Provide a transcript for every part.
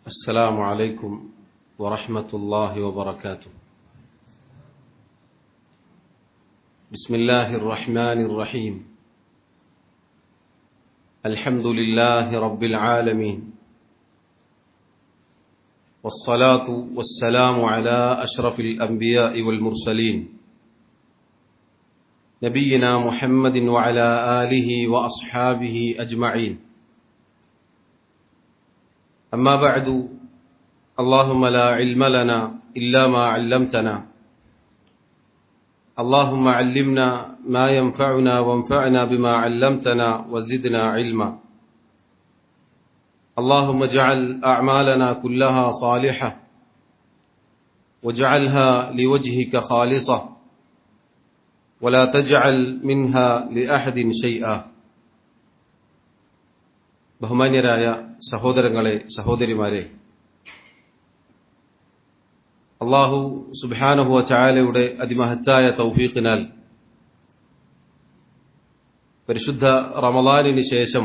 السلام عليكم ورحمة الله وبركاته. بسم الله الرحمن الرحيم. الحمد لله رب العالمين، والصلاة والسلام على أشرف الأنبياء والمرسلين نبينا محمد وعلى آله وأصحابه أجمعين. أما بعد، اللهم لا علم لنا إلا ما علمتنا، اللهم علمنا ما ينفعنا وانفعنا بما علمتنا وزدنا علما. اللهم اجعل أعمالنا كلها صالحة واجعلها لوجهك خالصة ولا تجعل منها لأحد شيئا. ബഹുമാന്യരായ സഹോദരങ്ങളെ, സഹോദരിമാരെ, അല്ലാഹു സുബ്ഹാനഹു വ തആലയുടെ അതിമഹത്തായ തൗഫീഖിനാൽ പരിശുദ്ധ റമളാനിന് ശേഷം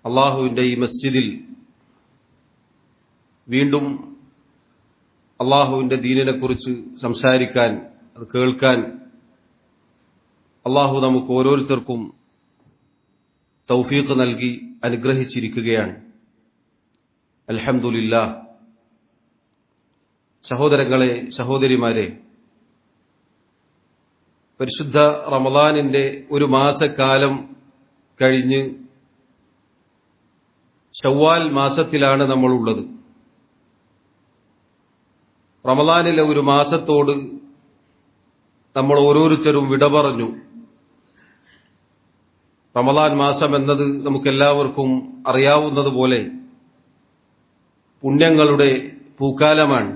അല്ലാഹുവിന്റെ ഈ മസ്ജിദിൽ വീണ്ടും അല്ലാഹുവിന്റെ ദീനിനെക്കുറിച്ച് സംസാരിക്കാൻ, അത് കേൾക്കാൻ അല്ലാഹു നമുക്ക് ഓരോരുത്തർക്കും തൗഫീഖ് നൽകി അനുഗ്രഹിച്ചിരിക്കുകയാണ്. അൽഹംദുലില്ലാഹ്. സഹോദരങ്ങളെ, സഹോദരിമാരെ, പരിശുദ്ധ റമളാനിന്റെ ഒരു മാസക്കാലം കഴിഞ്ഞ് ശവ്വാൽ മാസത്തിലാണ് നമ്മളുള്ളത്. റമളാനിലെ ഒരു മാസത്തോട് നമ്മൾ ഓരോരുത്തരും വിട പറഞ്ഞു. റമളാൻ മാസം എന്നത് നമുക്കെല്ലാവർക്കും അറിയാവുന്നതുപോലെ പുണ്യങ്ങളുടെ പൂക്കാലമാണ്.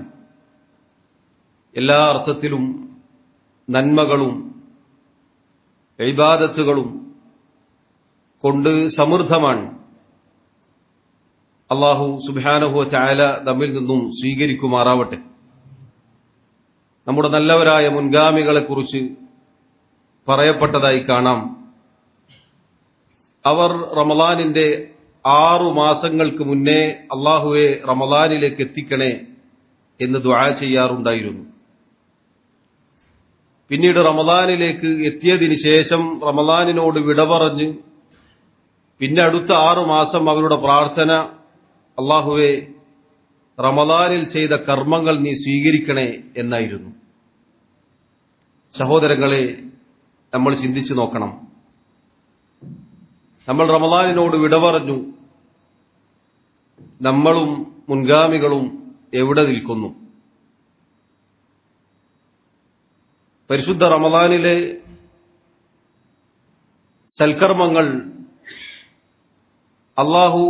എല്ലാ അർത്ഥത്തിലും നന്മകളും ഇബാദത്തുകളും കൊണ്ട് സമൃദ്ധമാണ്. അല്ലാഹു സുബ്ഹാനഹു വ തആല നമ്മിൽ നിന്നും സ്വീകരിക്കുമാറാവട്ടെ. നമ്മുടെ നല്ലവരായ മുൻഗാമികളെക്കുറിച്ച് പറയപ്പെട്ടതായി കാണാം, അവർ റമളാനിന്റെ 6 മാസങ്ങൾക്ക് മുന്നേ അല്ലാഹുവെ റമളാനിലേക്ക് എത്തിക്കണേ എന്ന് ദുആ ചെയ്യാറുണ്ടായിരുന്നു. പിന്നീട് റമളാനിലേക്ക് എത്തിയതിന് ശേഷം റമളാനിനോട് വിട പറഞ്ഞ് പിന്നെ അടുത്ത 6 മാസം അവരുടെ പ്രാർത്ഥന, അല്ലാഹുവെ റമളാനിൽ ചെയ്ത കർമ്മങ്ങൾ നീ സ്വീകരിക്കണേ എന്നായിരുന്നു. സഹോദരങ്ങളെ, നമ്മൾ ചിന്തിച്ചു നോക്കണം. നമ്മൾ റമളാനിനോട് വിട പറഞ്ഞു, നമ്മളും മുൻഗാമികളും എവിടെ നിൽക്കുന്നു? പരിശുദ്ധ റമളാനിലെ സൽക്കർമ്മങ്ങൾ അല്ലാഹു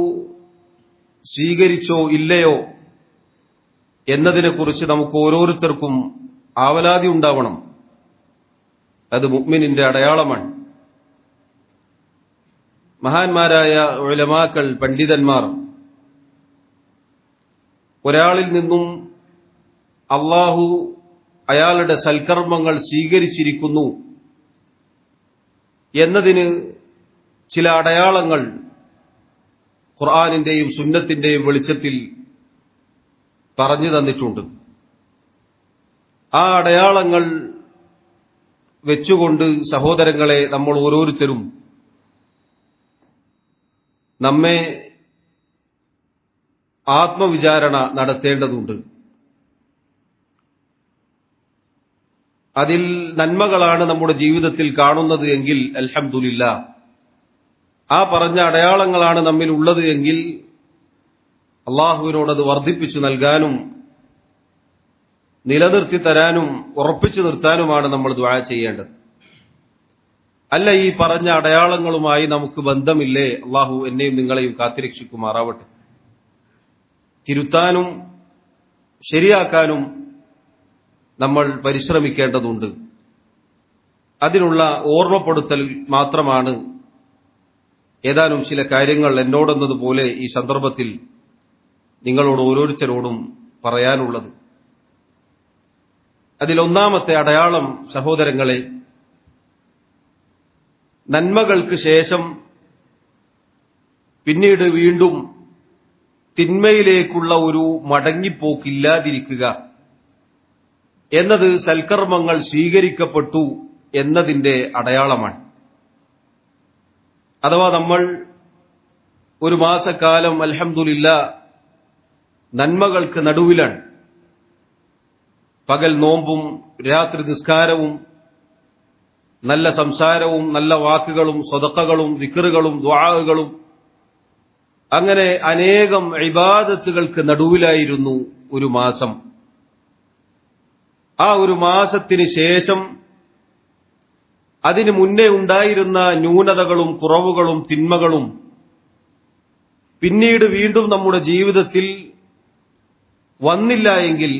സ്വീകരിച്ചോ ഇല്ലയോ എന്നതിനെക്കുറിച്ച് നമുക്ക് ഓരോരുത്തർക്കും ആവലാതി ഉണ്ടാവണം. അത് മുഅ്മിനിന്റെ അടയാളമാണ്. മഹാന്മാരായ ഉലമാക്കൾ, പണ്ഡിതന്മാർ ഒരാളിൽ നിന്നും അല്ലാഹു അയാളുടെ സൽക്കർമ്മങ്ങൾ സ്വീകരിച്ചിരിക്കുന്നു എന്നതിന് ചില അടയാളങ്ങൾ ഖുർആനിന്റെയും സുന്നത്തിന്റെയും വെളിച്ചത്തിൽ പറഞ്ഞു തന്നിട്ടുണ്ട്. ആ അടയാളങ്ങൾ വെച്ചുകൊണ്ട് സഹോദരങ്ങളെ, നമ്മൾ ഓരോരുത്തരും നമ്മെ ആത്മവിചാരണ നടത്തേണ്ടതുണ്ട്. അതിൽ നന്മകളാണ് നമ്മുടെ ജീവിതത്തിൽ കാണുന്നത് എങ്കിൽ അൽഹംദുലില്ലാഹ്. ആ പറഞ്ഞ അടയാളങ്ങളാണ് നമ്മിൽ ഉള്ളത് എങ്കിൽ അല്ലാഹുവിനോട് അത് വർദ്ധിപ്പിച്ചു നൽകാനും നിലനിർത്തി തരാനും ഉറപ്പിച്ചു നിർത്താനുമാണ് നമ്മൾ ദുആ ചെയ്യേണ്ടത്. അല്ല, ഈ പറഞ്ഞ അടയാളങ്ങളുമായി നമുക്ക് ബന്ധമില്ലേ? അല്ലാഹു എന്നെയും നിങ്ങളെയും കാത്തിരക്ഷിക്കുമാറാവട്ടെ. തിരുത്താനും ശരിയാക്കാനും നമ്മൾ പരിശ്രമിക്കേണ്ടതുണ്ട്. അതിനുള്ള ഓർമ്മപ്പെടുത്തൽ മാത്രമാണ് ഏതാനും ചില കാര്യങ്ങൾ എന്നോടെന്നതുപോലെ ഈ സന്ദർഭത്തിൽ നിങ്ങളോട് ഓരോരുത്തരോടും പറയാനുള്ളത്. അതിലൊന്നാമത്തെ അടയാളം, സഹോദരങ്ങളെ, നന്മകൾക്ക് ശേഷം പിന്നീട് വീണ്ടും തിന്മയിലേക്കുള്ള ഒരു മടങ്ങിപ്പോക്കില്ലാതിരിക്കുക എന്നത് സൽക്കർമ്മങ്ങൾ സ്വീകരിക്കപ്പെട്ടു എന്നതിന്റെ അടയാളമാണ്. അഥവാ നമ്മൾ ഒരു മാസക്കാലം അൽഹംദുലില്ലാഹ് നന്മകൾക്ക് നടുവിലാണ്. പകൽ നോമ്പും രാത്രി നിസ്കാരവും നല്ല സംസാരവും നല്ല വാക്കുകളും സ്വതക്കകളും ദിക്റുകളും ദുആകളും അങ്ങനെ അനേകം ഇബാദത്തുകൾക്ക് നടുവിലായിരുന്നു ഒരു മാസം. ആ ഒരു മാസത്തിന് ശേഷം അതിനു മുന്നേ ഉണ്ടായിരുന്ന ന്യൂനതകളും കുറവുകളും തിന്മകളും പിന്നീട് വീണ്ടും നമ്മുടെ ജീവിതത്തിൽ വന്നില്ല എങ്കിൽ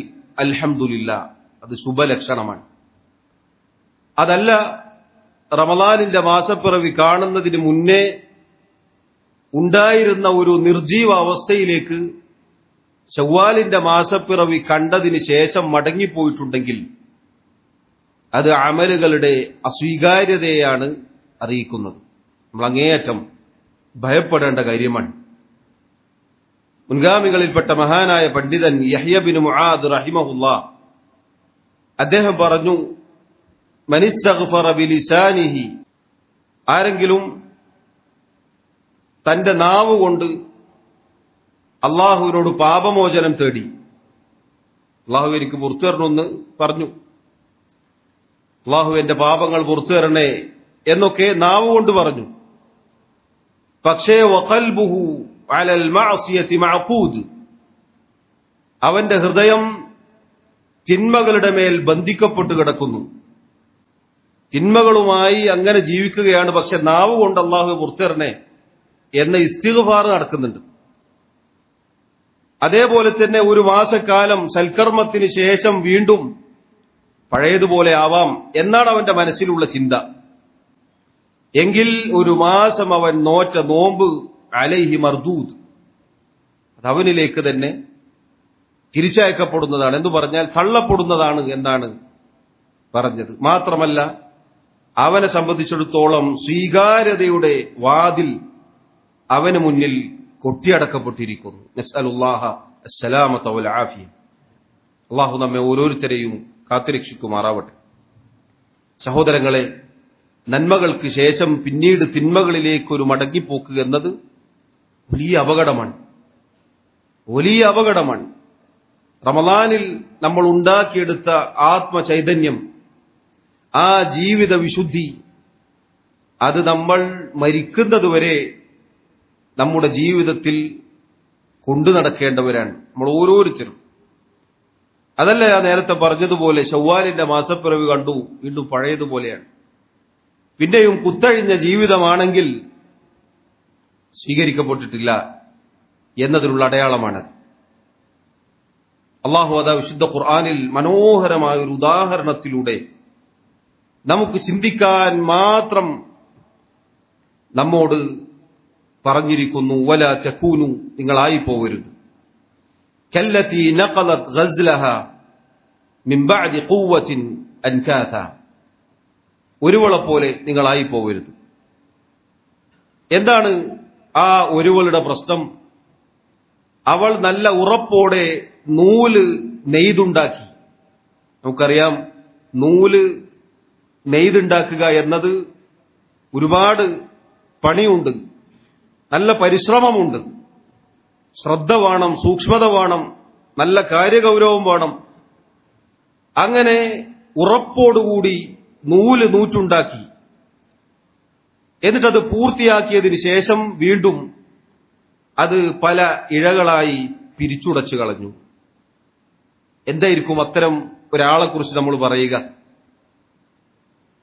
അൽഹംദുലില്ലാഹ് അത് ശുഭലക്ഷണമാണ്. അതല്ല, റമളാനിന്റെ മാസപ്പിറവി കാണുന്നതിന് മുന്നേ ഉണ്ടായിരുന്ന ഒരു നിർജീവ അവസ്ഥയിലേക്ക് ശവ്വാലിന്റെ മാസപ്പിറവി കണ്ടതിന് ശേഷം മടങ്ങിപ്പോയിട്ടുണ്ടെങ്കിൽ അത് അമലുകളുടെ അസ്വീകാര്യതയാണ് അറിയിക്കുന്നത്. നമ്മൾ അങ്ങേയറ്റം ഭയപ്പെടേണ്ട കാര്യമാണ്. മുൻഗാമികളിൽപ്പെട്ട മഹാനായ പണ്ഡിതൻ യഹ്യ ബിൻ മുആദ് റഹിമഹുല്ലാഹ് അദ്ദേഹം പറഞ്ഞു, മനിസ്തഗ്ഫറ ബിലിസാനിഹി, ആരെങ്കിലും തന്റെ നാവ് കൊണ്ട് അള്ളാഹുവിനോട് പാപമോചനം തേടി, അള്ളാഹു എനിക്ക് പുറത്തു തരണമെന്ന് പറഞ്ഞു, അള്ളാഹു എന്റെ പാപങ്ങൾ പുറത്തു തരണേ എന്നൊക്കെ നാവ് കൊണ്ട് പറഞ്ഞു. പക്ഷേ വഖൽബുഹു അലൽ മഅസിയതി മഅഖൂദ്, അവന്റെ ഹൃദയം തിന്മകളുടെ മേൽ ബന്ധിക്കപ്പെട്ട് കിടക്കുന്നു. തിന്മകളുമായി അങ്ങനെ ജീവിക്കുകയാണ്. പക്ഷെ നാവ് കൊണ്ട് അള്ളാഹു പുറത്തു തരണേ എന്ന ഇസ്തിഗ്ഫാർ നടക്കുന്നുണ്ട്. അതേപോലെ തന്നെ ഒരു മാസക്കാലം സൽക്കർമ്മത്തിന് ശേഷം വീണ്ടും പഴയതുപോലെ ആവാം എന്നാണ് അവന്റെ മനസ്സിലുള്ള ചിന്ത. എങ്കിൽ ഒരു മാസം അവൻ നോറ്റ നോമ്പ് അലൈഹി മർദൂദ്, അത് അവനിലേക്ക് തന്നെ തിരിച്ചയക്കപ്പെടുന്നതാണ് എന്ന് പറഞ്ഞാൽ തള്ളപ്പെടുന്നതാണ് എന്നാണ് പറഞ്ഞത്. മാത്രമല്ല, അവനെ സംബന്ധിച്ചിടത്തോളം സ്വീകാര്യതയുടെ വാതിൽ അവന് മുന്നിൽ കൊട്ടിയടക്കപ്പെട്ടിരിക്കുന്നു. നസ്അലുല്ലാഹ അസ്സലാമത വൽ ആഫിയ. അല്ലാഹു നമ്മെ ഓരോരുത്തരെയും കാത്തുരക്ഷിക്കുമാറാവട്ടെ. സഹോദരങ്ങളെ, നന്മകൾക്ക് ശേഷം പിന്നീട് തിന്മകളിലേക്ക് ഒരു മടങ്ങിപ്പോക്ക് എന്നത് വലിയ അപകടമാണ്, വലിയ അപകടമാണ്. റമളാനിൽ നമ്മൾ ഉണ്ടാക്കിയെടുത്ത ആത്മചൈതന്യം, ആ ജീവിത വിശുദ്ധി, അത് നമ്മൾ മരിക്കുന്നതുവരെ നമ്മുടെ ജീവിതത്തിൽ കൊണ്ടു നടക്കേണ്ടവരാണ് നമ്മൾ ഓരോരുത്തരും. അതല്ല ഞാൻ നേരത്തെ പറഞ്ഞതുപോലെ ശവ്വാലിന്റെ മാസപ്പിറവി കണ്ടു, വീണ്ടും പഴയതുപോലെയാണ്. പിന്നെയും കുത്തഴിഞ്ഞ ജീവിതമാണെങ്കിൽ സ്വീകരിക്കപ്പെട്ടിട്ടില്ല എന്നതിനുള്ള അടയാളമാണ്. അല്ലാഹു അതാ വിശുദ്ധ ഖുർആനിൽ മനോഹരമായ ഒരു ഉദാഹരണത്തിലൂടെ നമുക്ക് ചിന്തിക്കാൻ മാത്രം നമ്മോട് പറഞ്ഞിരിക്കുന്നു. വലാ തകൂനു, നിങ്ങളായി പോവരുത്, കല്ലതി നഖലത് ഗസ്ലഹ മിൻ ബഅദി ഖുവ്വത്തിൻ അൻകാത, ഒരുവളെ പോലെ നിങ്ങളായി പോവരുത്. എന്താണ് ആ ഒരുവളുടെ പ്രശ്നം? അവൾ നല്ല ഉറപ്പോടെ നൂല് നെയ്തുണ്ടാക്കി. നമുക്കറിയാം, നൂല് നെയ്തുണ്ടാക്കുക എന്നത് ഒരുപാട് പണിയുണ്ട്, നല്ല പരിശ്രമമുണ്ട്, ശ്രദ്ധ വേണം, സൂക്ഷ്മത വേണം, നല്ല കാര്യഗൗരവം വേണം. അങ്ങനെ ഉറപ്പോടുകൂടി നൂല് നൂറ്റുണ്ടാക്കി, എന്നിട്ടത് പൂർത്തിയാക്കിയതിന് ശേഷം വീണ്ടും അത് പല ഇഴകളായി പിരിച്ചുടച്ചു കളഞ്ഞു. എന്തായിരിക്കും അത്തരം ഒരാളെക്കുറിച്ച് നമ്മൾ പറയുക?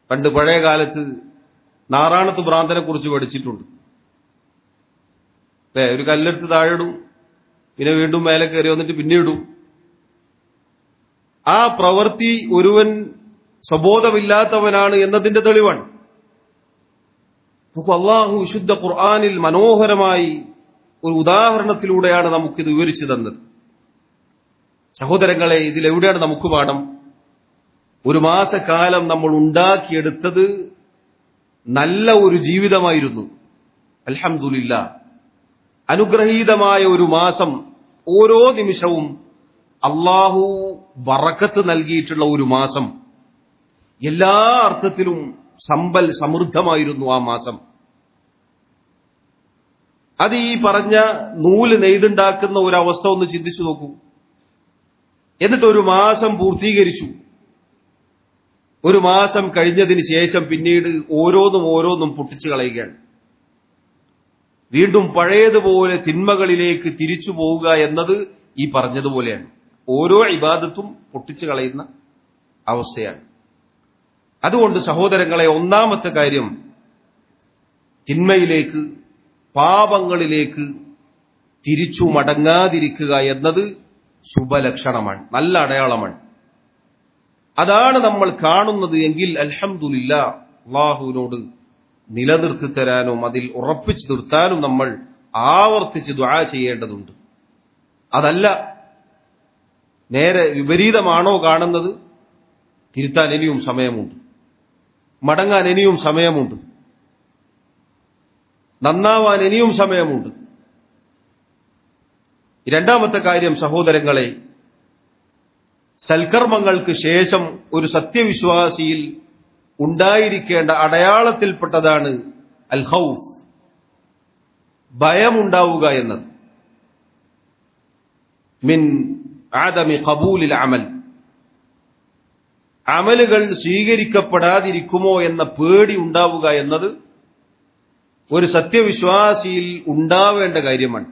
പണ്ട് പഴയ കാലത്ത് നാറാണത്ത് ഭ്രാന്തനെ കുറിച്ച് പഠിച്ചിട്ടുണ്ട്. അല്ലെ, ഒരു കല്ലെടുത്ത് താഴെയിടും, പിന്നെ വീണ്ടും മേലെ കയറി വന്നിട്ട് പിന്നെ ഇടും. ആ പ്രവൃത്തി ഒരുവൻ സ്വബോധമില്ലാത്തവനാണ് എന്നതിന്റെ തെളിവാണ്. അല്ലാഹു വിശുദ്ധ ഖുർആനിൽ മനോഹരമായി ഒരു ഉദാഹരണത്തിലൂടെയാണ് നമുക്കിത് വിവരിച്ചു തന്നത്. സഹോദരങ്ങളെ, ഇതിലെവിടെയാണ് നമുക്ക് പാഠം? ഒരു മാസക്കാലം നമ്മൾ ഉണ്ടാക്കിയെടുത്തത് നല്ല ഒരു ജീവിതമായിരുന്നു. അൽഹംദുലില്ലാഹ്, അനുഗ്രഹീതമായ ഒരു മാസം, ഓരോ നിമിഷവും അള്ളാഹു ബറക്കത്ത് നൽകിയിട്ടുള്ള ഒരു മാസം. എല്ലാ അർത്ഥത്തിലും സമ്പൽ സമൃദ്ധമായിരുന്നു ആ മാസം. അത് ഈ പറഞ്ഞ നൂല് നെയ്തുണ്ടാക്കുന്ന ഒരവസ്ഥ ഒന്ന് ചിന്തിച്ചു നോക്കൂ. എന്നിട്ട് ഒരു മാസം പൂർത്തീകരിച്ചു. ഒരു മാസം കഴിഞ്ഞതിന് ശേഷം പിന്നീട് ഓരോന്നും പൊട്ടിച്ചു കളയുകയാണ്. വീണ്ടും പഴയതുപോലെ തിന്മകളിലേക്ക് തിരിച്ചു പോവുക എന്നത് ഈ പറഞ്ഞതുപോലെയാണ്. ഓരോ ഇബാദത്തും പൊട്ടിച്ചു കളയുന്ന അവസ്ഥയാണ്. അതുകൊണ്ട് സഹോദരങ്ങളെ, ഒന്നാമത്തെ കാര്യം, തിന്മയിലേക്ക്, പാപങ്ങളിലേക്ക് തിരിച്ചു മടങ്ങാതിരിക്കുക എന്നത് ശുഭലക്ഷണമാണ്, നല്ല അടയാളമാണ്. അതാണ് നമ്മൾ കാണുന്നത് എങ്കിൽ അൽഹംദുലില്ലാഹ്, അല്ലാഹുവിനോട് നിലനിർത്തി തരാനും അതിൽ ഉറപ്പിച്ചു നിർത്താനും നമ്മൾ ആവർത്തിച്ച് ദുആ ചെയ്യേണ്ടതുണ്ട്. അതല്ല നേരെ വിപരീതമാണോ കാണുന്നത്, തിരുത്താൻ ഇനിയും സമയമുണ്ട്, മടങ്ങാൻ ഇനിയും സമയമുണ്ട്, നന്നാവാൻ ഇനിയും സമയമുണ്ട്. രണ്ടാമത്തെ കാര്യം സഹോദരങ്ങളെ, സൽക്കർമ്മങ്ങൾക്ക് ശേഷം ഒരു സത്യവിശ്വാസിയിൽ ഉണ്ടായിരിക്കേണ്ട അടയാളത്തിൽപ്പെട്ടതാണ് അൽ ഖൗഫ്, ഭയമുണ്ടാവുക എന്നത്. മിൻ ആദമി ഖബൂലിൽ അമൽ, അമലുകൾ സ്വീകരിക്കപ്പെടാതിരിക്കുമോ എന്ന പേടി ഉണ്ടാവുക എന്നത് ഒരു സത്യവിശ്വാസിയിൽ ഉണ്ടാവേണ്ട കാര്യമാണ്.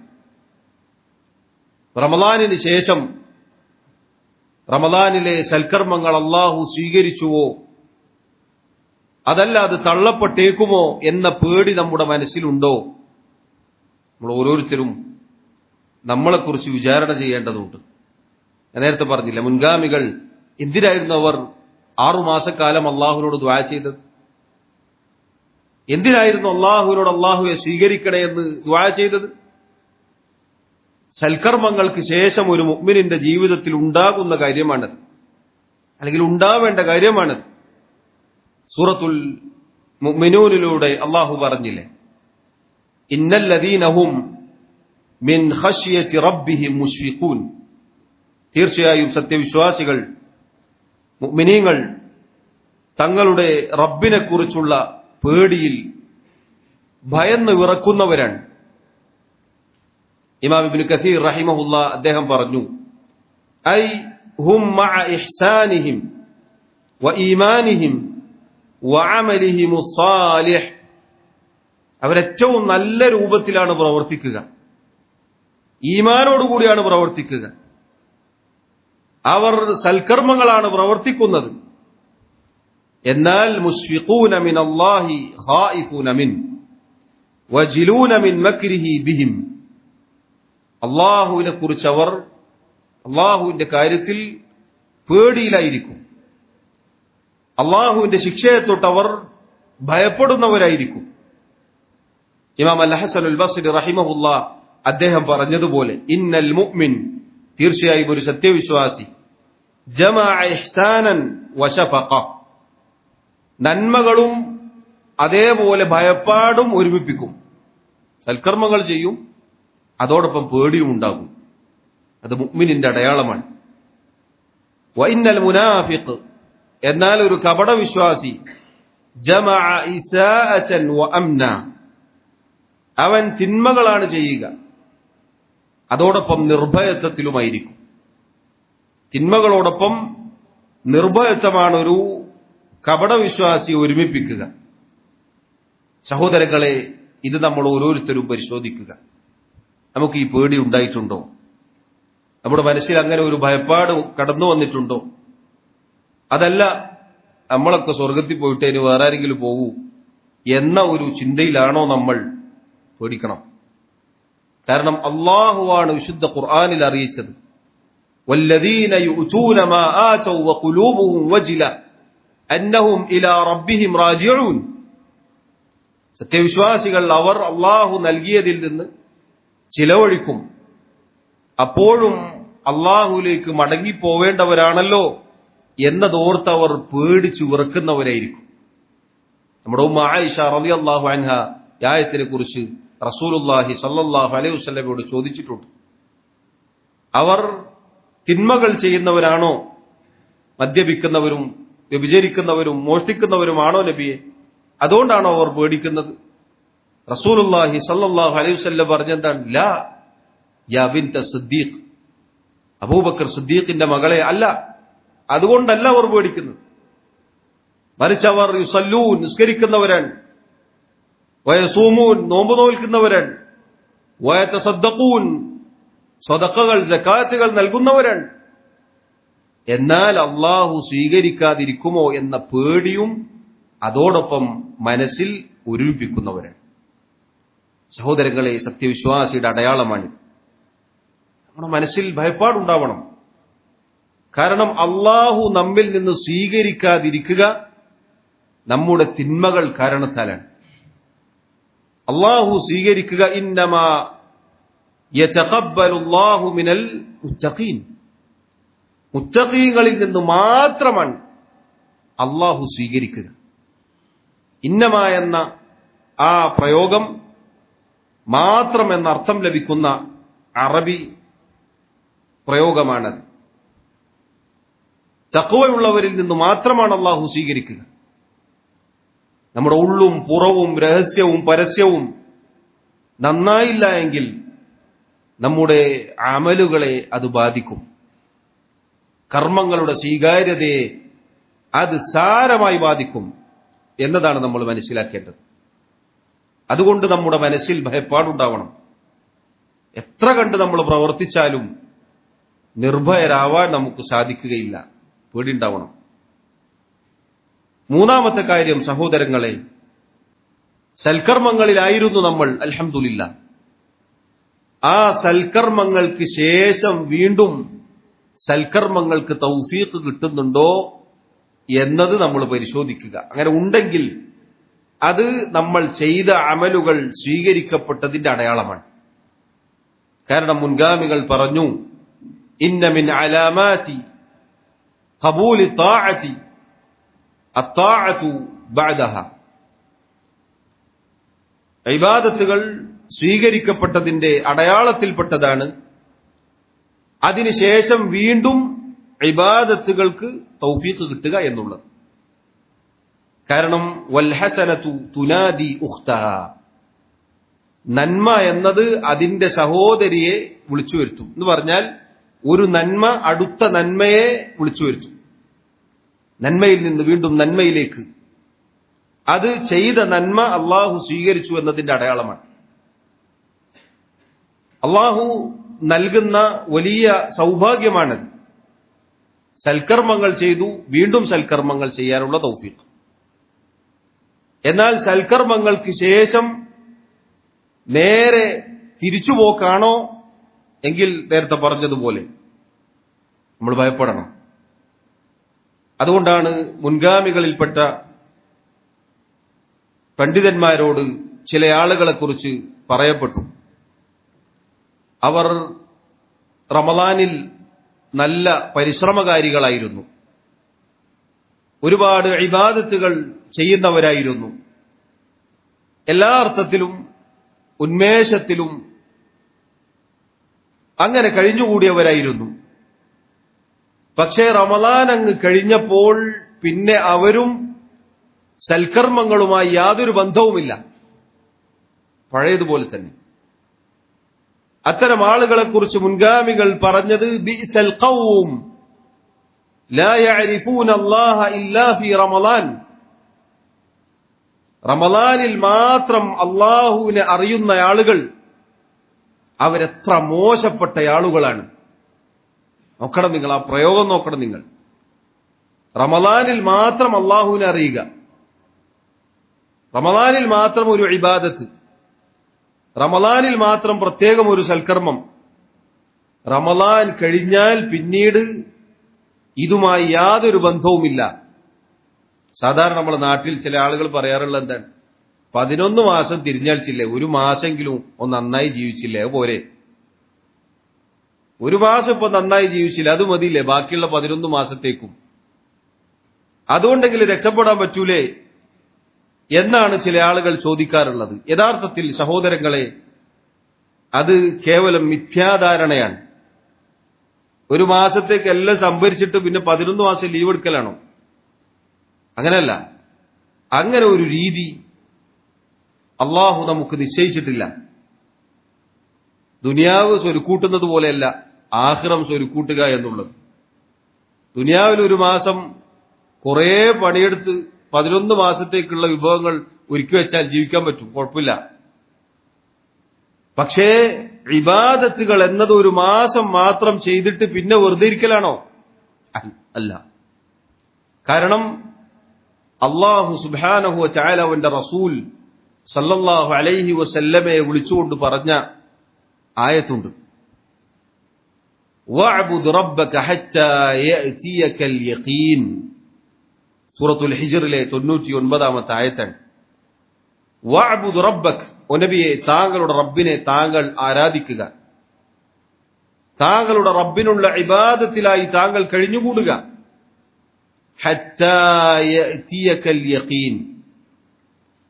റമദാനിന് ശേഷം റമദാനിലെ സൽക്കർമ്മങ്ങൾ അല്ലാഹു സ്വീകരിച്ചുവോ, അതല്ല അത് തള്ളപ്പെട്ടേക്കുമോ എന്ന പേടി നമ്മുടെ മനസ്സിലുണ്ടോ? നമ്മൾ ഓരോരുത്തരും നമ്മളെക്കുറിച്ച് വിചാരണ ചെയ്യേണ്ടതുണ്ട്. ഞാൻ നേരത്തെ പറഞ്ഞില്ല, മുൻഗാമികൾ എന്തിനായിരുന്നു അവർ 6 മാസക്കാലം അള്ളാഹുവിനോട് ദുആ ചെയ്തത്? എന്തിനായിരുന്നു അള്ളാഹുവിനോട് അള്ളാഹുവെ സ്വീകരിക്കണേ എന്ന് ദുആ ചെയ്തത്? സൽക്കർമ്മങ്ങൾക്ക് ശേഷം ഒരു മുഅ്മിനിന്റെ ജീവിതത്തിൽ ഉണ്ടാകുന്ന കാര്യമാണത്, അല്ലെങ്കിൽ ഉണ്ടാവേണ്ട കാര്യമാണത്. സൂറത്തുൽ മുഅ്മിനൂനിലൂടെ അള്ളാഹു പറഞ്ഞില്ലേ, ഇന്നല്ലദീന ഹും മിൻ ഖശ്യതി റബ്ബിഹിം മുശ്ഫിഖൂൻ, തീർച്ചയായും സത്യവിശ്വാസികൾ, മുഅ്മിനീങ്ങൾ തങ്ങളുടെ റബ്ബിനെക്കുറിച്ചുള്ള പേടിയിൽ ഭയന്ന് വിറക്കുന്നവരാണ്. ഇമാം ഇബ്നു കസീർ റഹിമഹുല്ലാ അദ്ദേഹം പറഞ്ഞു, ഐ ഹും മഅ ഇഹ്സാനിഹിം വഈമാനിഹിം വഅമലിഹിമുസ് സാലിഹ്, അവരേറ്റവും നല്ല രൂപത്തിലാണ് പ്രവർത്തിക്കുക, ഈമാനോടുകൂടിയാണ് പ്രവർത്തിക്കുക, അവർ സൽക്കർമ്മങ്ങളാണ് പ്രവർത്തിക്കുന്നത്. എന്നാൽ മുശ്ഫിഖൂന മിനല്ലാഹി ഖായിഫൂന മിൻ വജിലൂന മിൻ മക്രിഹി ബിഹിം, അല്ലാഹുവിനെ കുറിച്ച് അവർ അല്ലാഹുവിന്റെ കാര്യത്തിൽ പേടിയിലായിരിക്കും, അല്ലാഹുവിന്റെ ശിക്ഷയെ തൊട്ട് അവർ ഭയപ്പെടുന്നവരായിരിക്കും. ഇമാം അൽ ഹസനുൽ ബസ്രി റഹിമഹുല്ലാ അദ്ദേഹം പറഞ്ഞതുപോലെ, ഇന്നൽ മുഅ്മിൻ, തീർച്ചയായും ഒരു സത്യവിശ്വാസി, ജമഅ ഇഹ്സാനൻ വശഫഖ, നന്മകളും അതേപോലെ ഭയപ്പാടും ഒരുമിപ്പിക്കും. സൽക്കർമ്മങ്ങൾ ചെയ്യും, അതോടൊപ്പം പേടിയും ഉണ്ടാകും. അത് മുഅ്മിനിന്റെ അടയാളമാണ്. വഇന്നൽ മുനാഫിഖ്, എന്നാൽ ഒരു കപടവിശ്വാസി, ജമഅ ഇസാഅതൻ വഅംന, അവൻ തിന്മകളാണ് ചെയ്യുക, അതോടൊപ്പം നിർഭയത്വത്തിലുമായിരിക്കും. തിന്മകളോടൊപ്പം നിർഭയത്വമാണ് ഒരു കപടവിശ്വാസി ഒരുമിപ്പിക്കുക. സഹോദരങ്ങളെ, ഇത് നമ്മൾ ഓരോരുത്തരും പരിശോധിക്കുക. നമുക്ക് ഈ പേടി ഉണ്ടായിട്ടുണ്ടോ? നമ്മുടെ മനസ്സിൽ അങ്ങനെ ഒരു ഭയപ്പാട് കടന്നു വന്നിട്ടുണ്ടോ? അതല്ല നമ്മളൊക്കെ സ്വർഗത്തിൽ പോയിട്ട് ഇനി വേറെ ആരെങ്കിലും പോകൂ എന്ന ഒരു ചിന്തയിലാണോ നമ്മൾ? പേടിക്കണം. കാരണം അല്ലാഹുവാണ് വിശുദ്ധ ഖുർആനിൽ അറിയിച്ചത്, വല്ലദീന യുഅ്തൂന മാ ആതൗ വഖുലൂബുഹും വജില അന്നഹും ഇലാ റബ്ബിഹിം റാജിഊൻ, സത്യവിശ്വാസികൾ അവർ അല്ലാഹു നൽകിയതിൽ നിന്ന് ചിലവഴിക്കും, അപ്പോഴും അല്ലാഹുവിലേക്ക് മടങ്ങിപ്പോവേണ്ടവരാണല്ലോ എന്നതോർത്തവർ പേടിച്ചു വിറക്കുന്നവരായിരിക്കും. നമ്മുടെ ഉമ്മ ആയിഷ റളിയല്ലാഹു അൻഹ ആയത്തിനെ കുറിച്ച് റസൂലുള്ളാഹി സ്വല്ലല്ലാഹു അലൈഹി വസല്ലമയോട് ചോദിച്ചിട്ടുണ്ട്. അവർ തിന്മകൾ ചെയ്യുന്നവരാണോ, മദ്യപിക്കുന്നവരും വ്യഭിചരിക്കുന്നവരും മോഷ്ടിക്കുന്നവരുമാണോ നബിയെ? അതുകൊണ്ടാണോ അവർ പേടിക്കുന്നത്? റസൂലുള്ളാഹി സ്വല്ലല്ലാഹു അലൈഹി വസല്ലം പറഞ്ഞെന്താണ്? ലാ യാ ബിൻത സിദ്ദീഖ്, അബൂബക്കർ സിദ്ദീഖിന്റെ മകളെ, അല്ല, അതുകൊണ്ടല്ല അവർ പേടിക്കുന്നത്. മറിച്ച് അവർ യുസല്ലൂൻ, നിസ്കരിക്കുന്നവരാണ്, വയസൂമൂൻ, നോമ്പ് നോൽക്കുന്നവരാണ്, വയതസദ്ദഖൂൻ, സദഖകൾ സകാത്തുകൾ നൽകുന്നവരാണ്. എന്നാൽ അള്ളാഹു സ്വീകരിക്കാതിരിക്കുമോ എന്ന പേടിയും അതോടൊപ്പം മനസ്സിൽ ഒരുമിപ്പിക്കുന്നവരാണ്. സഹോദരങ്ങളെ, സത്യവിശ്വാസിയുടെ അടയാളമാണിത്. നമ്മുടെ മനസ്സിൽ ഭയപ്പാടുണ്ടാവണം. കാരണം അള്ളാഹു നമ്മിൽ നിന്ന് സ്വീകരിക്കാതിരിക്കുക നമ്മുടെ തിന്മകൾ കാരണത്താലാണ്. അള്ളാഹു സ്വീകരിക്കുക ഇന്നമാ യതഖബ്ബലുല്ലാഹു മിനൽ മുത്തഖീൻ, മുത്തഖീങ്ങളിൽ നിന്ന് മാത്രമാണ് അള്ളാഹു സ്വീകരിക്കുക. ഇന്നമാ എന്ന ആ പ്രയോഗം മാത്രം എന്ന അർത്ഥം ലഭിക്കുന്ന അറബി പ്രയോഗമാണത്. തഖ്വയുള്ളവരിൽ നിന്ന് മാത്രമാണ് അള്ളാഹു സ്വീകരിക്കുക. നമ്മുടെ ഉള്ളും പുറവും രഹസ്യവും പരസ്യവും നന്നായില്ല എങ്കിൽ നമ്മുടെ അമലുകളെ അത് ബാധിക്കും. കർമ്മങ്ങളുടെ സ്വീകാര്യതയെ അത് സാരമായി ബാധിക്കും എന്നതാണ് നമ്മൾ മനസ്സിലാക്കേണ്ടത്. അതുകൊണ്ട് നമ്മുടെ മനസ്സിൽ ഭയപ്പാടുണ്ടാവണം. എത്ര കണ്ട് നമ്മൾ പ്രവർത്തിച്ചാലും നിർഭയരാവാൻ നമുക്ക് സാധിക്കുകയില്ല. പേടിയുണ്ടാവണം. മൂന്നാമത്തെ കാര്യം, സഹോദരങ്ങളെ, സൽക്കർമ്മങ്ങളിലായിരുന്നു നമ്മൾ, അൽഹംദുലില്ലാഹ്. ആ സൽക്കർമ്മങ്ങൾക്ക് ശേഷം വീണ്ടും സൽക്കർമ്മങ്ങൾക്ക് തൗഫീഖ് കിട്ടുന്നുണ്ടോ എന്നത് നമ്മൾ പരിശോധിക്കുക. അങ്ങനെ ഉണ്ടെങ്കിൽ അത് നമ്മൾ ചെയ്ത അമലുകൾ സ്വീകരിക്കപ്പെട്ടതിന്റെ അടയാളമാണ്. കാരണം മുൻഗാമികൾ പറഞ്ഞു, ഇന്ന മിൻ അലാമാതി ഖബൂലി ത്വാഅതി അത്വാഅതു ബഅദഹ. ഇബാദത്തുകൾ സ്വീകരിക്കപ്പെട്ടതിന്റെ അടയാളത്തിൽപ്പെട്ടതാണ് അതിനുശേഷം വീണ്ടും ഇബാദത്തുകൾക്ക് തൗഫീഖ് കിട്ടുക എന്നുള്ളത്. കാരണം വൽഹസനതു തുനാദി ഉഖ്തഹ, നന്മ എന്നത് അതിന്റെ സഹോദരിയെ വിളിച്ചു വരുത്തും എന്ന് പറഞ്ഞാൽ ഒരു നന്മ അടുത്ത നന്മയെ വിളിച്ചു വരുത്തും. നന്മയിൽ നിന്ന് വീണ്ടും നന്മയിലേക്ക്. അത് ചെയ്ത നന്മ അള്ളാഹു സ്വീകരിച്ചു എന്നതിന്റെ അടയാളമാണ്. അള്ളാഹു നൽകുന്ന വലിയ സൗഭാഗ്യമാണത്. സൽക്കർമ്മങ്ങൾ ചെയ്തു വീണ്ടും സൽക്കർമ്മങ്ങൾ ചെയ്യാനുള്ള തൗഫീഖ്. എന്നാൽ സൽക്കർമ്മങ്ങൾക്ക് ശേഷം നേരെ തിരിച്ചുപോക്കാണോ എങ്കിൽ നേരത്തെ പറഞ്ഞതുപോലെ നമ്മൾ ഭയപ്പെടണം. അതുകൊണ്ടാണ് മുൻഗാമികളിൽപ്പെട്ട പണ്ഡിതന്മാരോട് ചില ആളുകളെക്കുറിച്ച് പറയപ്പെട്ടു. അവർ റമളാനിൽ നല്ല പരിശ്രമകാരികളായിരുന്നു, ഒരുപാട് ഇബാദത്തുകൾ ചെയ്യുന്നവരായിരുന്നു, എല്ലാ അർത്ഥത്തിലും ഉന്മേഷത്തിലും അങ്ങനെ കഴിഞ്ഞുകൂടിയവരായിരുന്നു. പക്ഷേ റമളാൻ അങ്ങ് കഴിഞ്ഞപ്പോൾ പിന്നെ അവരും സൽക്കർമ്മങ്ങളുമായി യാതൊരു ബന്ധവുമില്ല, പഴയതുപോലെ തന്നെ. അത്തരം ആളുകളെക്കുറിച്ച് മുൻഗാമികൾ പറഞ്ഞത് ബിഅ്സൽ ഖൗം ലാ യഅരിഫൂന അല്ലാഹ ഇല്ലാ ഫീ റമളാൻ. റമളാനിൽ മാത്രം അല്ലാഹുവിനെ അറിയുന്ന ആളുകൾ അവരെത്ര മോശപ്പെട്ട ആളുകളാണ്. നോക്കണം നിങ്ങൾ, ആ പ്രയോഗം നോക്കണം നിങ്ങൾ. റമളാനിൽ മാത്രം അല്ലാഹുവിനെ അറിയുക, റമളാനിൽ മാത്രം ഒരു ഇബാദത്ത്, റമളാനിൽ മാത്രം പ്രത്യേകം ഒരു സൽക്കർമ്മം, റമളാൻ കഴിഞ്ഞാൽ പിന്നീട് ഇതുമായി യാതൊരു ബന്ധവുമില്ല. സാധാരണ നമ്മുടെ നാട്ടിൽ ചില ആളുകൾ പറയാറുള്ള എന്താണ്, 11 മാസം തിരിഞ്ഞാൽ ചില്ലേ, ഒരു മാസമെങ്കിലും ഒന്ന് നന്നായി ജീവിച്ചില്ലേ, പോരെ, ഒരു മാസം ഇപ്പൊ നന്നായി ജീവിച്ചില്ല, അത് മതിയില്ലേ ബാക്കിയുള്ള 11 മാസത്തേക്കും, അതുകൊണ്ടെങ്കിലും രക്ഷപ്പെടാൻ പറ്റൂലേ എന്നാണ് ചില ആളുകൾ ചോദിക്കാറുള്ളത്. യഥാർത്ഥത്തിൽ സഹോദരങ്ങളെ, അത് കേവലം മിഥ്യാധാരണയാണ്. ഒരു മാസത്തേക്ക് എല്ലാം സംഭരിച്ചിട്ട് പിന്നെ 11 മാസം ലീവ് എടുക്കലാണോ? അങ്ങനെയല്ല. അങ്ങനെ ഒരു രീതി അള്ളാഹു നമുക്ക് നിശ്ചയിച്ചിട്ടില്ല. ദുനിയാവ് സ്വരുക്കൂട്ടുന്നത് പോലെയല്ല ആഖിറം സ്വരുക്കൂട്ടുക എന്നുള്ളത്. ദുനിയാവിൽ ഒരു മാസം കുറെ പണിയെടുത്ത് 11 മാസത്തേക്കുള്ള വിഭവങ്ങൾ ഒരുക്കി വെച്ചാൽ ജീവിക്കാൻ പറ്റും, കുഴപ്പമില്ല. പക്ഷേ ഇബാദത്തുകൾ എന്നത് ഒരു മാസം മാത്രം ചെയ്തിട്ട് പിന്നെ വെറുതെ ഇരിക്കലാണോ? അല്ല. കാരണം അല്ലാഹു സുബ്ഹാനഹു വ തആല അവന്റെ റസൂൽ സല്ലല്ലാഹു അലൈഹി വസല്ലമയെ വിളിച്ചുകൊണ്ട് പറഞ്ഞ ആയത്തുണ്ട്. വഅബ്ദു റബ്ബക ഹത്താ യഅതിയകൽ യഖീൻ. സൂറത്തുൽ ഹിജ്റിലെ 99-ാമത്തെ ആയത്താണ്. വഅബ്ദു റബ്ബക, ഓ നബിയെ, താങ്കളുടെ റബ്ബിനെ താങ്കൾ ആരാധിക്കുക. താങ്കളുടെ റബ്ബിനുള്ള ഇബാദത്തിലായി താങ്കൾ കഴിഞ്ഞുകൂടുക. ഹത്താ യഅതിയകൽ യഖീൻ,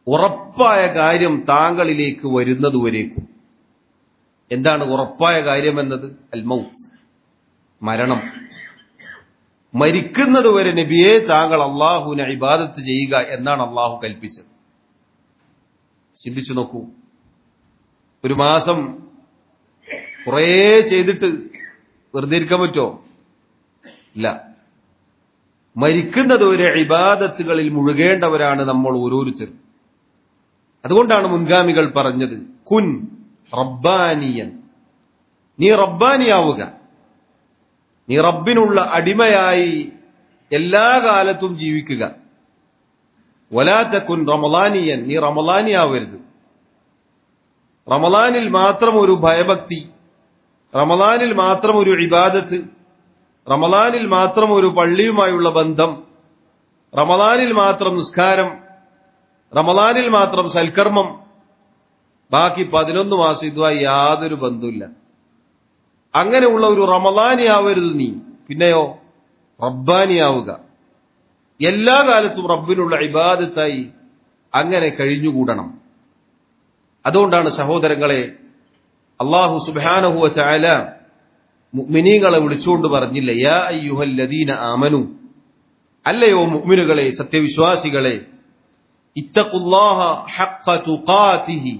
ഉറപ്പായ കാര്യം താങ്കളിലേക്ക് വരുന്നതുവരേക്കും. എന്താണ് ഉറപ്പായ കാര്യം എന്നത്? അൽ മൗത്ത്, മരണം. മരിക്കുന്നതുവരെ നബിയെ താങ്കൾ അള്ളാഹുവിനെ ഇബാദത്ത് ചെയ്യുക എന്നാണ് അള്ളാഹു കൽപ്പിച്ചത്. ചിന്തിച്ചു നോക്കൂ. ഒരു മാസം കുറേ ചെയ്തിട്ട് വെറുതെ ഇരിക്കാൻ പറ്റുമോ? ഇല്ല. മരിക്കുന്നതുവരെ ഇബാദത്തുകളിൽ മുഴുകേണ്ടവരാണ് നമ്മൾ ഓരോരുത്തരും. അതുകൊണ്ടാണ് മുൻഗാമികൾ പറഞ്ഞത്, കുൻ റബ്ബാനിയൻ, നീ റബ്ബാനിയാവുക. നീ റബ്ബിനുള്ള അടിമയായി എല്ലാ കാലത്തും ജീവിക്കുക. വലാ തകുൻ റമളാനിയൻ, നീ റമളാനിയാവരുത്. റമളാനിൽ മാത്രം ഒരു ഭയഭക്തി, റമളാനിൽ മാത്രം ഒരു ഇബാദത്ത്, റമളാനിൽ മാത്രം ഒരു പള്ളിയുമായുള്ള ബന്ധം, റമളാനിൽ മാത്രം നിസ്കാരം, റമളാനിൽ മാത്രം സൽക്കർമ്മം, ബാക്കി 11 മാസം ഇതുമായി യാതൊരു ബന്ധമില്ല. അങ്ങനെയുള്ള ഒരു റമളാനിയാവരുത് നീ. പിന്നെയോ റബ്ബാനിയാവുക. എല്ലാ കാലത്തും റബ്ബിനുള്ള ഇബാദത്തായി അങ്ങനെ കഴിഞ്ഞുകൂടണം. അതുകൊണ്ടാണ് സഹോദരങ്ങളെ, അല്ലാഹു സുബ്ഹാനഹു വ തആല മുഅ്മിനീങ്ങളെ വിളിച്ചുകൊണ്ട് പറഞ്ഞില്ലേ, യാ അയ്യുഹല്ലദീന ആമനു, അല്ലയോ മുഅ്മിനുകളെ, സത്യവിശ്വാസികളെ, ഇത്തഖുല്ലാഹ ഹഖ്ഖ തുഖാതിഹി,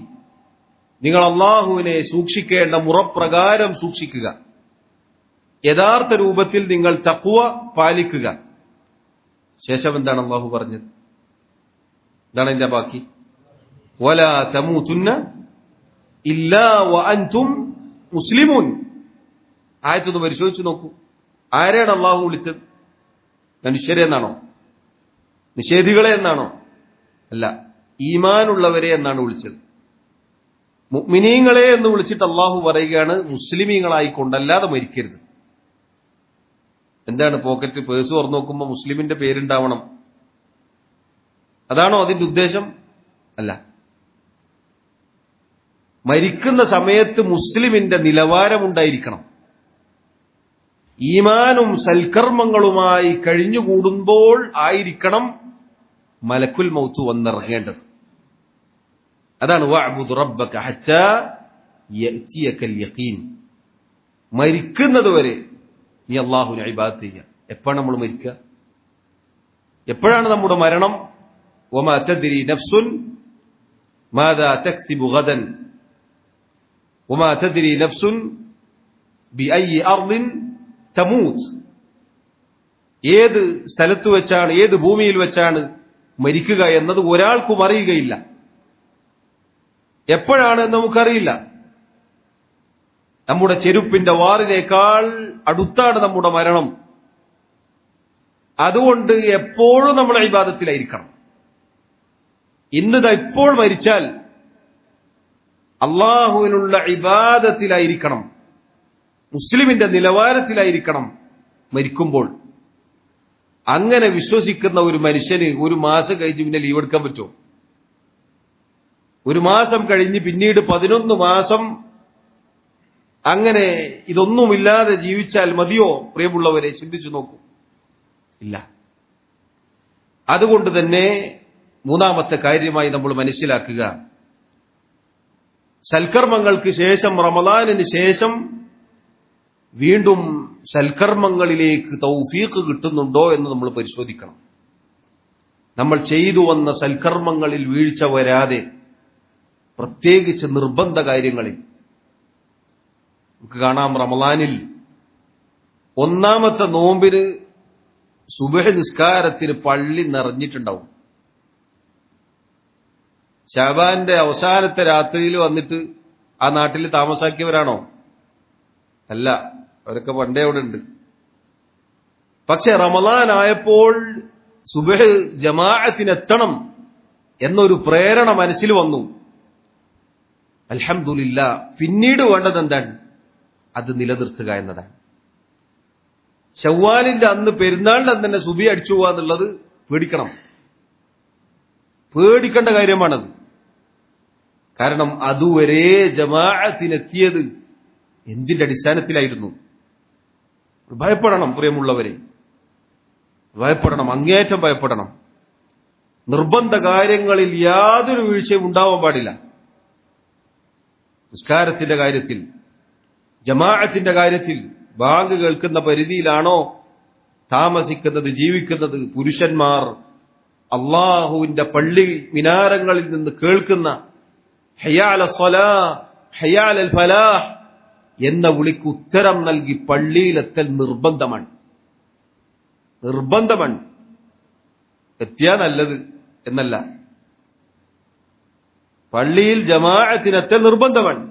നിങ്ങൾ അല്ലാഹുവിനെ സൂക്ഷിക്കേണ്ട മുറപ്രകാരം സൂക്ഷിക്കുക. യഥാർത്ഥ രൂപത്തിൽ നിങ്ങൾ തഖ്വ പാലിക്കുക. ശേഷം എന്താണ് അല്ലാഹു പറഞ്ഞത്? എന്താണ് അതിന്റെ ബാക്കി? വലാ തമൂതുന്ന ഇല്ലാ വഅൻതും മുസ്ലിമൂൻ. ആയത്തൊന്ന് പരിശോധിച്ചു നോക്കൂ. ആരെയാണ് അല്ലാഹു വിളിച്ചത്? മനുഷ്യരെ എന്നാണോ? നിഷേധികളെ എന്നാണോ? അല്ല, ഈമാനുള്ളവരെ എന്നാണ് വിളിച്ചത്. മുഅ്മിനീങ്ങളെ എന്ന് വിളിച്ചിട്ട് അല്ലാഹു പറയുകയാണ്, മുസ്ലിമീങ്ങളായിക്കൊണ്ടല്ലാതെ മരിക്കരുത്. എന്താണ് പോക്കറ്റ് പേഴ്സ് തുറന്നു നോക്കുമ്പോൾ മുസ്ലിമിന്റെ പേരുണ്ടാവണം, അതാണോ അതിന്റെ ഉദ്ദേശം? അല്ല. മരിക്കുന്ന സമയത്ത് മുസ്ലിമിന്റെ നിലവാരമുണ്ടായിരിക്കണം. ഈമാനും സൽക്കർമ്മങ്ങളുമായി കഴിഞ്ഞുകൂടുമ്പോൾ ആയിരിക്കണം മലക്കുൽ മൗത്ത് വന്നിറങ്ങേണ്ടത്. അതാണ് വഅബ്ദു റബ്ബക ഹത്താ യഅതിയകൽ യഖീൻ. മരിക്കുന്നതുവരെ നീ അല്ലാഹുവിനെ ഇബാദത്ത് ചെയ്യുക. എപ്പോഴാണ് നമ്മൾ മരിക്കുക? എപ്പോഴാണ് നമ്മുടെ മരണം? വമാ തദ്രി നഫ്സുൻ മാദാ തക്സിബു ഗദൻ വമാ തദ്രി നഫ്സുൻ ബിഅയ്യി അർദിൻ തമൂത്ത്. ഏത് സ്ഥലത്ത് വെച്ചാണ്, ഏത് ഭൂമിയിൽ വെച്ചാണ് മരിക്കുക എന്നത് ഒരാൾക്കും അറിയുകയില്ല. എപ്പോഴാണ് നമുക്കറിയില്ല. നമ്മുടെ ചെരുപ്പിന്റെ വാറിനേക്കാൾ അടുത്താണ് നമ്മുടെ മരണം. അതുകൊണ്ട് എപ്പോഴും നമ്മൾ ഇബാദത്തിലായിരിക്കണം. ഇന്നിതാ ഇപ്പോൾ മരിച്ചാൽ അള്ളാഹുവിനുള്ള ഇബാദത്തിലായിരിക്കണം, മുസ്ലിമിന്റെ നിലവാരത്തിലായിരിക്കണം മരിക്കുമ്പോൾ. അങ്ങനെ വിശ്വസിക്കുന്ന ഒരു മനുഷ്യന് ഒരു മാസം കഴിഞ്ഞ് പിന്നെ ലീവ് എടുക്കാൻ പറ്റുമോ? ഒരു മാസം കഴിഞ്ഞ് പിന്നീട് 11 മാസം അങ്ങനെ ഇതൊന്നുമില്ലാതെ ജീവിച്ചാൽ മതിയോ? പ്രിയമുള്ളവരെ, ചിന്തിച്ചു നോക്കൂ. ഇല്ല. അതുകൊണ്ട് തന്നെ മൂന്നാമത്തെ കാര്യമായി നമ്മൾ മനസ്സിലാക്കുക, സൽക്കർമ്മങ്ങൾക്ക് ശേഷം, റമദാനിന് ശേഷം വീണ്ടും സൽക്കർമ്മങ്ങളിലേക്ക് തൗഫീഖ് കിട്ടുന്നുണ്ടോ എന്ന് നമ്മൾ പരിശോധിക്കണം. നമ്മൾ ചെയ്തു വന്ന സൽക്കർമ്മങ്ങളിൽ വീഴ്ച വരാതെ, പ്രത്യേകിച്ച് നിർബന്ധ കാര്യങ്ങളിൽ. നമുക്ക് കാണാം, റമദാനിൽ ഒന്നാമത്തെ നോമ്പിന് സുബഹ് നിസ്കാരത്തിന് പള്ളി നിറഞ്ഞിട്ടുണ്ടാവും. ശഅബാന്റെ അവസാനത്തെ രാത്രിയിൽ വന്നിട്ട് ആ നാട്ടിൽ താമസാക്കിയവരാണോ? അല്ല, അവരൊക്കെ പണ്ടേ അവിടെ ഉണ്ട്. പക്ഷെ റമദാൻ ആയപ്പോൾ സുബഹ് ജമാഅത്തിനെത്തണം എന്നൊരു പ്രേരണ മനസ്സിൽ വന്നു. അൽഹംദുലില്ലാ. പിന്നീട് വേണ്ടത് എന്താണ്? അത് നിലനിർത്തുക എന്നതാണ്. ശവ്വാലിന്റെ അന്ന്, പെരുന്നാളിന്റെ അന്ന് തന്നെ സുബഹി അടിച്ചു പോവുക എന്നുള്ളത് പേടിക്കണം, പേടിക്കേണ്ട കാര്യമാണത്. കാരണം അതുവരെ ജമാഅത്തിനെത്തിയത് എന്തിന്റെ അടിസ്ഥാനത്തിലായിരുന്നു? ഭയപ്പെടണം പ്രിയമുള്ളവരെ, ഭയപ്പെടണം, അങ്ങേയറ്റം ഭയപ്പെടണം. നിർബന്ധ കാര്യങ്ങളിൽ യാതൊരു വീഴ്ചയും ഉണ്ടാവാൻ പാടില്ല. നിസ്കാരത്തിന്റെ കാര്യത്തിൽ, ജമാഅത്തിന്റെ കാര്യത്തിൽ, ബാങ്ക് കേൾക്കുന്ന പരിധിയിലാണോ താമസിക്കുന്നത്, ജീവിക്കുന്നത്? പുരുഷന്മാർ അള്ളാഹുവിന്റെ പള്ളി മിനാരങ്ങളിൽ നിന്ന് കേൾക്കുന്ന ഹയ്യ അലസ് സ്വലാഹ്, ഹയ്യ അലൽ ഫലാഹ് എന്ന വിളിക്ക് ഉത്തരം നൽകി പള്ളിയിലെത്തൽ നിർബന്ധമാണ്. നിർബന്ധമാണ്. എത്തിയാ നല്ലത് എന്നല്ല, പള്ളിയിൽ ജമാഅത്തിനെത്തൽ നിർബന്ധമാണ്.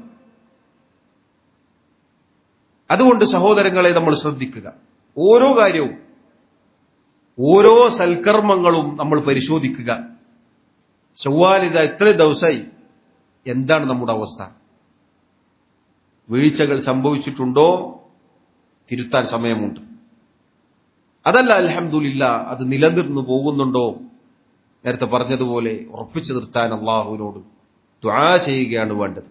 അതുകൊണ്ട് സഹോദരങ്ങളെ, നമ്മൾ ശ്രദ്ധിക്കുക. ഓരോ കാര്യവും, ഓരോ സൽക്കർമ്മങ്ങളും നമ്മൾ പരിശോധിക്കുക. ശവ്വാലിത എത്ര ദിവസമായി? എന്താണ് നമ്മുടെ അവസ്ഥ? വീഴ്ചകൾ സംഭവിച്ചിട്ടുണ്ടോ? തിരുത്താൻ സമയമുണ്ട്. അതല്ല, അൽഹംദുലില്ലാ, അത് നിലനിർന്നു പോകുന്നുണ്ടോ? നേരത്തെ പറഞ്ഞതുപോലെ ഉറപ്പിച്ചു നിർത്താൻ അള്ളാഹുവിനോട് ദുആ ചെയ്യുകയാണ് വേണ്ടത്.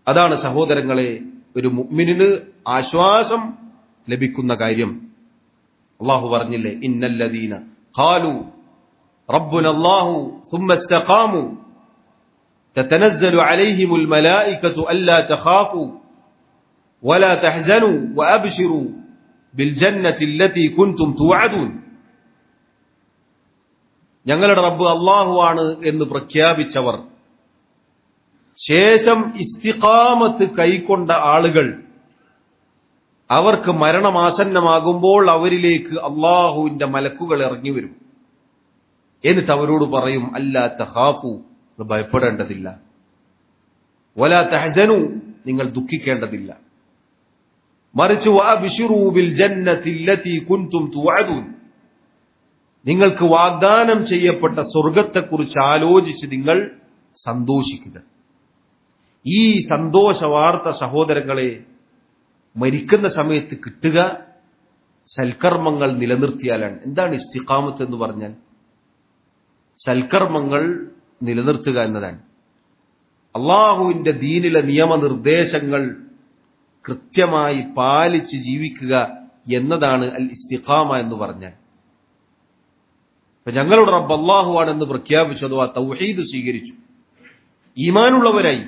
അതാണ് സഹോദരങ്ങളെ ഒരു മുഅ്മിനിന് ആശ്വാസം ലഭിക്കുന്ന കാര്യം. അള്ളാഹു പറഞ്ഞില്ലേ, ഇന്നല്ലദീന ഖാലു റബ്ബുനല്ലാഹു സുമ്മ ഇസ്തഖാമു തതനസ്സലു അലൈഹിമുൽ മലായികതു അല്ലാ തഖാഫു വലാ തഹ്സനു വഅബ്ശിറു ബിൽ ജന്നത്തി അല്ലതി കുൻതും തുഅദൂൻ. ഞങ്ങളുടെ റബ്ബ് അല്ലാഹുവാണ് എന്ന് പ്രഖ്യാപിച്ചവർ, ശേഷം ഇസ്തിഖാമത്ത് കൈക്കൊണ്ട ആളുകൾ, അവർക്ക് മരണമാസന്നമാകുമ്പോൾ അവരിലേക്ക് അള്ളാഹുവിന്റെ മലക്കുകൾ ഇറങ്ങി വരും. എന്നിട്ട് അവരോട് പറയും, അല്ലാ തഖാഫു, ഭയപ്പെടേണ്ടതില്ല, വലാ തഹ്സനു, നിങ്ങൾ ദുഃഖിക്കേണ്ടതില്ല, മറിച്ച് വഅബ്ശിറൂ ബിൽ ജന്നത്തി അല്ലതി കുൻതും തുഅദൂൻ, നിങ്ങൾക്ക് വാഗ്ദാനം ചെയ്യപ്പെട്ട സ്വർഗത്തെക്കുറിച്ച് ആലോചിച്ച് നിങ്ങൾ സന്തോഷിക്കുക. ഈ സന്തോഷ വാർത്ത സഹോദരങ്ങളെ മരിക്കുന്ന സമയത്ത് കിട്ടുക സൽക്കർമ്മങ്ങൾ നിലനിർത്തിയാലാണ്. എന്താണ് ഇസ്തിഖാമത്ത് എന്ന് പറഞ്ഞാൽ? സൽക്കർമ്മങ്ങൾ നിലനിർത്തുക എന്നതാണ്. അള്ളാഹുവിന്റെ ദീനിലെ നിയമനിർദ്ദേശങ്ങൾ കൃത്യമായി പാലിച്ച് ജീവിക്കുക എന്നതാണ് അൽ ഇസ്തിഖാമ എന്ന് പറഞ്ഞാൽ. അപ്പൊ ഞങ്ങളുടെ റബ്ബ് അള്ളാഹുവാണെന്ന് പ്രഖ്യാപിച്ചു, അഥവാ തൗഹീദ് സ്വീകരിച്ചു, ഈമാനുള്ളവരായി.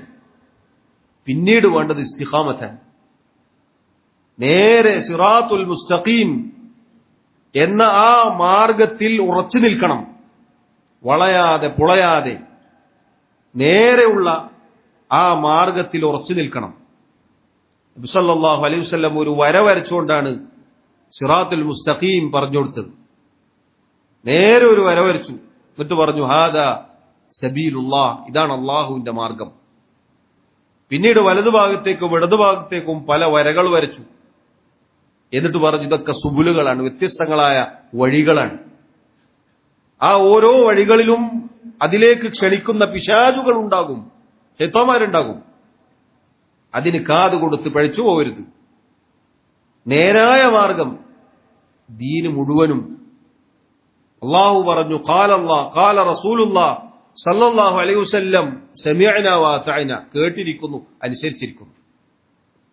പിന്നീട് വേണ്ടത് ഇസ്തിഖാമത്താണ്. നേരെ സിറാത്തുൽ മുസ്തഖീം എന്ന ആ മാർഗത്തിൽ ഉറച്ചു നിൽക്കണം. വളയാതെ പുളയാതെ നേരെയുള്ള ആ മാർഗത്തിൽ ഉറച്ചു നിൽക്കണം. നബി സല്ലല്ലാഹു അലൈഹി വസല്ലം ഒരു വര വരച്ചുകൊണ്ടാണ് സിറാത്തുൽ മുസ്തഖീം പറഞ്ഞു കൊടുത്തത്. നേരെ ഒരു വര വരച്ചു, എന്നിട്ട് പറഞ്ഞു, ഹാദാ സബീലുല്ലാഹ്, ഇതാണ് അള്ളാഹുവിന്റെ മാർഗം. പിന്നീട് വലതുഭാഗത്തേക്കും ഇടതുഭാഗത്തേക്കും പല വരകൾ വരച്ചു. എന്നിട്ട് പറഞ്ഞു, ഇതൊക്കെ സുബുലുകളാണ്, വ്യത്യസ്തങ്ങളായ വഴികളാണ്. ആ ഓരോ വഴികളിലും അതിലേക്ക് ക്ഷണിക്കുന്ന പിശാചുകൾ ഉണ്ടാകും, ശൈത്താന്മാരുണ്ടാകും. അതിന് കാത് കൊടുത്ത് പഴിച്ചു പോകരുത്. നേരായ മാർഗം ദീന് മുഴുവനും. അള്ളാഹു പറഞ്ഞു, ഖാല റസൂലുള്ളാഹ് സല്ലല്ലാഹു അലൈഹി വസല്ലം സമിഅനാ വഅതഅനാ, കേട്ടിരിക്കുന്നു, അനുസരിച്ചിരിക്കുന്നു.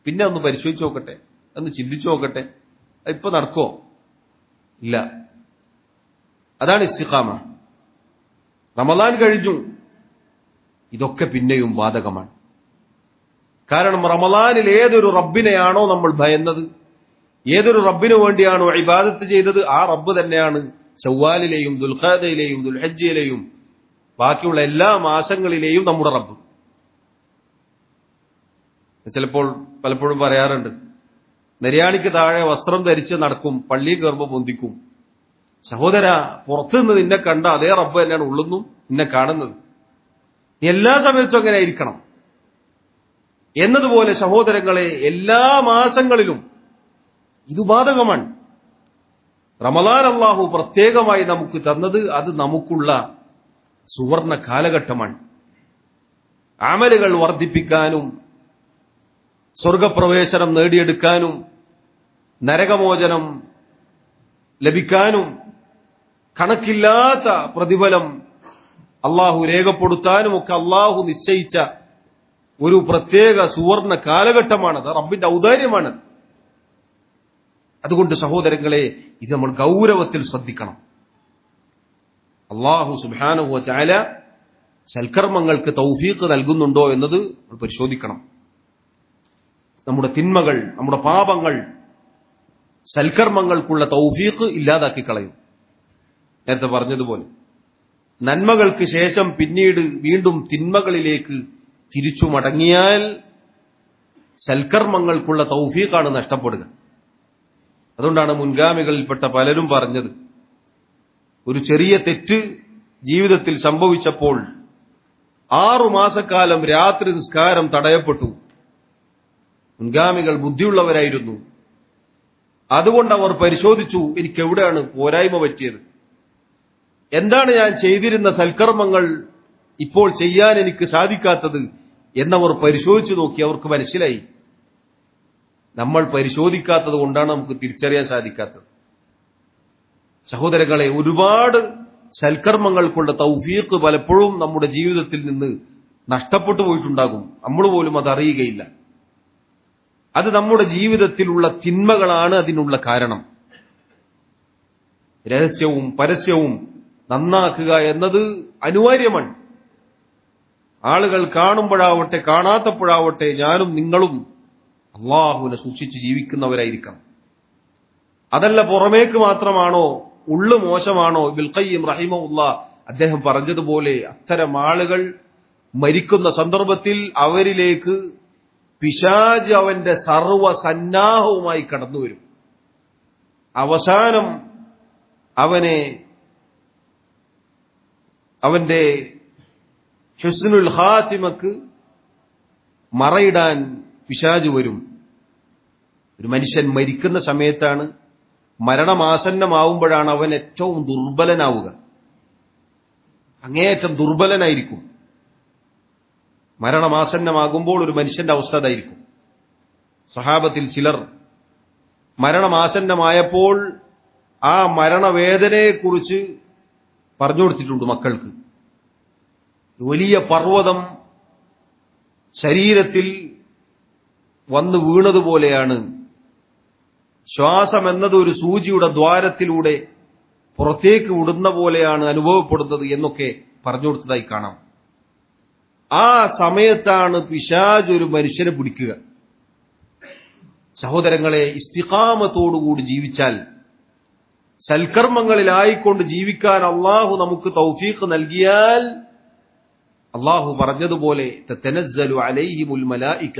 പിന്നെ ഒന്ന് പരിശോധിച്ച് നോക്കട്ടെ, ഒന്ന് ചിന്തിച്ചു നോക്കട്ടെ, ഇപ്പൊ നടക്കോ? ഇല്ല. അതാണ് ഇസ്തിഖാമ. റമദാൻ കഴിഞ്ഞു, ഇതൊക്കെ പിന്നെയും ബാധകമാണ്. കാരണം റമദാനിൽ ഏതൊരു റബ്ബിനെയാണോ നമ്മൾ ഭയന്നത്, ഏതൊരു റബ്ബിനു വേണ്ടിയാണോ ഇബാദത്ത് ചെയ്തത്, ആ റബ്ബ് തന്നെയാണ് ശവ്വാലിലെയും ദുൽഖഅദയിലെയും ദുൽഹജ്ജിലെയും ബാക്കിയുള്ള എല്ലാ മാസങ്ങളിലെയും നമ്മുടെ റബ്ബ്. പലപ്പോഴും പറയാറുണ്ട്, നിര്യാണിക്ക് താഴെ വസ്ത്രം ധരിച്ച് നടക്കും, പള്ളിയിൽ കയറുമ്പോൾ പൊന്തിക്കും. സഹോദര, പുറത്തുനിന്ന് നിന്നെ കണ്ട അതേ റബ്ബ് തന്നെയാണ് ഉള്ളുന്നും നിന്നെ കാണുന്നത്. നീ എല്ലാ സമയത്തും അങ്ങനെ ആയിരിക്കണം എന്നതുപോലെ സഹോദരങ്ങളെ, എല്ലാ മാസങ്ങളിലും ഇത് ബാധകമാണ്. റമദാൻ അല്ലാഹു പ്രത്യേകമായി നമുക്ക് തന്നത് അത് നമുക്കുള്ള സുവർണ കാലഘട്ടമാണ്. അമലുകൾ വർദ്ധിപ്പിക്കാനും സ്വർഗപ്രവേശനം നേടിയെടുക്കാനും നരകമോചനം ലഭിക്കാനും കണക്കില്ലാത്ത പ്രതിഫലം അള്ളാഹു രേഖപ്പെടുത്താനും ഒക്കെ അള്ളാഹു നിശ്ചയിച്ച ഒരു പ്രത്യേക സുവർണ കാലഘട്ടമാണത്. റബ്ബിന്റെ ഔദാര്യമാണത്. അതുകൊണ്ട് സഹോദരങ്ങളെ, ഇത് നമ്മൾ ഗൗരവത്തിൽ ശ്രദ്ധിക്കണം. അള്ളാഹു സുബ്ഹാനഹു വ തആല സൽക്കർമ്മങ്ങൾക്ക് തൗഫീഖ് നൽകുന്നുണ്ടോ എന്നത് നമ്മൾ പരിശോധിക്കണം. നമ്മുടെ തിന്മകൾ, നമ്മുടെ പാപങ്ങൾ സൽക്കർമ്മങ്ങൾക്കുള്ള തൗഫീഖ് ഇല്ലാതാക്കി കളയും. നേരത്തെ പറഞ്ഞതുപോലെ നന്മകൾക്ക് ശേഷം പിന്നീട് വീണ്ടും തിന്മകളിലേക്ക് തിരിച്ചു മടങ്ങിയാൽ സൽക്കർമ്മങ്ങൾക്കുള്ള തൗഫീഖാണ് നഷ്ടപ്പെടുക. അതുകൊണ്ടാണ് മുൻഗാമികളിൽപ്പെട്ട പലരും പറഞ്ഞത്, ഒരു ചെറിയ തെറ്റ് ജീവിതത്തിൽ സംഭവിച്ചപ്പോൾ 6 മാസക്കാലം രാത്രി നിസ്കാരം തടയപ്പെട്ടു. മുൻഗാമികൾ ബുദ്ധിയുള്ളവരായിരുന്നു. അതുകൊണ്ട് അവർ പരിശോധിച്ചു, എനിക്കെവിടെയാണ് പോരായ്മ പറ്റിയത്, എന്താണ് ഞാൻ ചെയ്തിരുന്ന സൽക്കർമ്മങ്ങൾ ഇപ്പോൾ ചെയ്യാൻ എനിക്ക് സാധിക്കാത്തത് എന്നവർ പരിശോധിച്ചു നോക്കി. അവർക്ക് മനസ്സിലായി, നമ്മൾ പരിശോധിക്കാത്തത് കൊണ്ടാണ് നമുക്ക് തിരിച്ചറിയാൻ സാധിക്കാത്തത്. സഹോദരങ്ങളെ, ഒരുപാട് സൽക്കർമ്മങ്ങൾക്കുള്ള തൗഫീഖ് പലപ്പോഴും നമ്മുടെ ജീവിതത്തിൽ നിന്ന് നഷ്ടപ്പെട്ടു പോയിട്ടുണ്ടാകും. നമ്മൾ പോലും അത് അറിയുകയില്ല. അത് നമ്മുടെ ജീവിതത്തിലുള്ള തിന്മകളാണ് അതിനുള്ള കാരണം. രഹസ്യവും പരസ്യവും നന്നാക്കുക എന്നത് അനിവാര്യമാണ്. ആളുകൾ കാണുമ്പോഴാവട്ടെ കാണാത്തപ്പോഴാവട്ടെ ഞാനും നിങ്ങളും അള്ളാഹുവിനെ സൂക്ഷിച്ച് ജീവിക്കുന്നവരായിരിക്കണം. അതല്ല പുറമേക്ക് മാത്രമാണോ, ഉള്ളു മോശമാണോ? ഇബ്നുൽ ഖയ്യിം റഹിമഹുല്ലാഹ് അദ്ദേഹം പറഞ്ഞതുപോലെ അത്തരം ആളുകൾ മരിക്കുന്ന സന്ദർഭത്തിൽ അവരിലേക്ക് പിശാച് അവന്റെ സർവ്വ സന്നാഹവുമായി കടന്നുവരും. അവസാനം അവന്റെ ഹുസ്നുൽ ഖാത്തിമക്ക് മറയിടാൻ പിശാച് വരും. ഒരു മനുഷ്യൻ മരിക്കുന്ന സമയത്താണ്, മരണമാസന്നമാവുമ്പോഴാണ് അവൻ ഏറ്റവും ദുർബലനാവുക. അങ്ങേയറ്റം ദുർബലനായിരിക്കും. മരണമാസന്നമാകുമ്പോൾ ഒരു മനുഷ്യന്റെ അവസ്ഥ അതായിരിക്കും. സഹാബത്തിൽ ചിലർ മരണമാസന്നമായപ്പോൾ ആ മരണവേദനയെക്കുറിച്ച് പറഞ്ഞു കൊടുത്തിട്ടുണ്ട് മക്കൾക്ക്. വലിയ പർവ്വതം ശരീരത്തിൽ വന്നു വീണതുപോലെയാണ്, ശ്വാസം എന്നത് ഒരു സൂചിയുടെ ദ്വാരത്തിലൂടെ പുറത്തേക്ക് വിടുന്ന പോലെയാണ് അനുഭവപ്പെടുന്നത് എന്നൊക്കെ പറഞ്ഞു കൊടുത്തതായി കാണാം. ആ സമയത്താണ് പിശാച് ഒരു മനുഷ്യനെ പിടിക്കുക. സഹോദരങ്ങളെ, ഇസ്തിഖാമത്തോടുകൂടി ജീവിച്ചാൽ, സൽക്കർമ്മങ്ങളിലായിക്കൊണ്ട് ജീവിക്കാൻ അള്ളാഹു നമുക്ക് തൗഫീഖ് നൽകിയാൽ, അള്ളാഹു പറഞ്ഞതുപോലെ തതനസ്സലു അലൈഹിമുൽ മലായിക,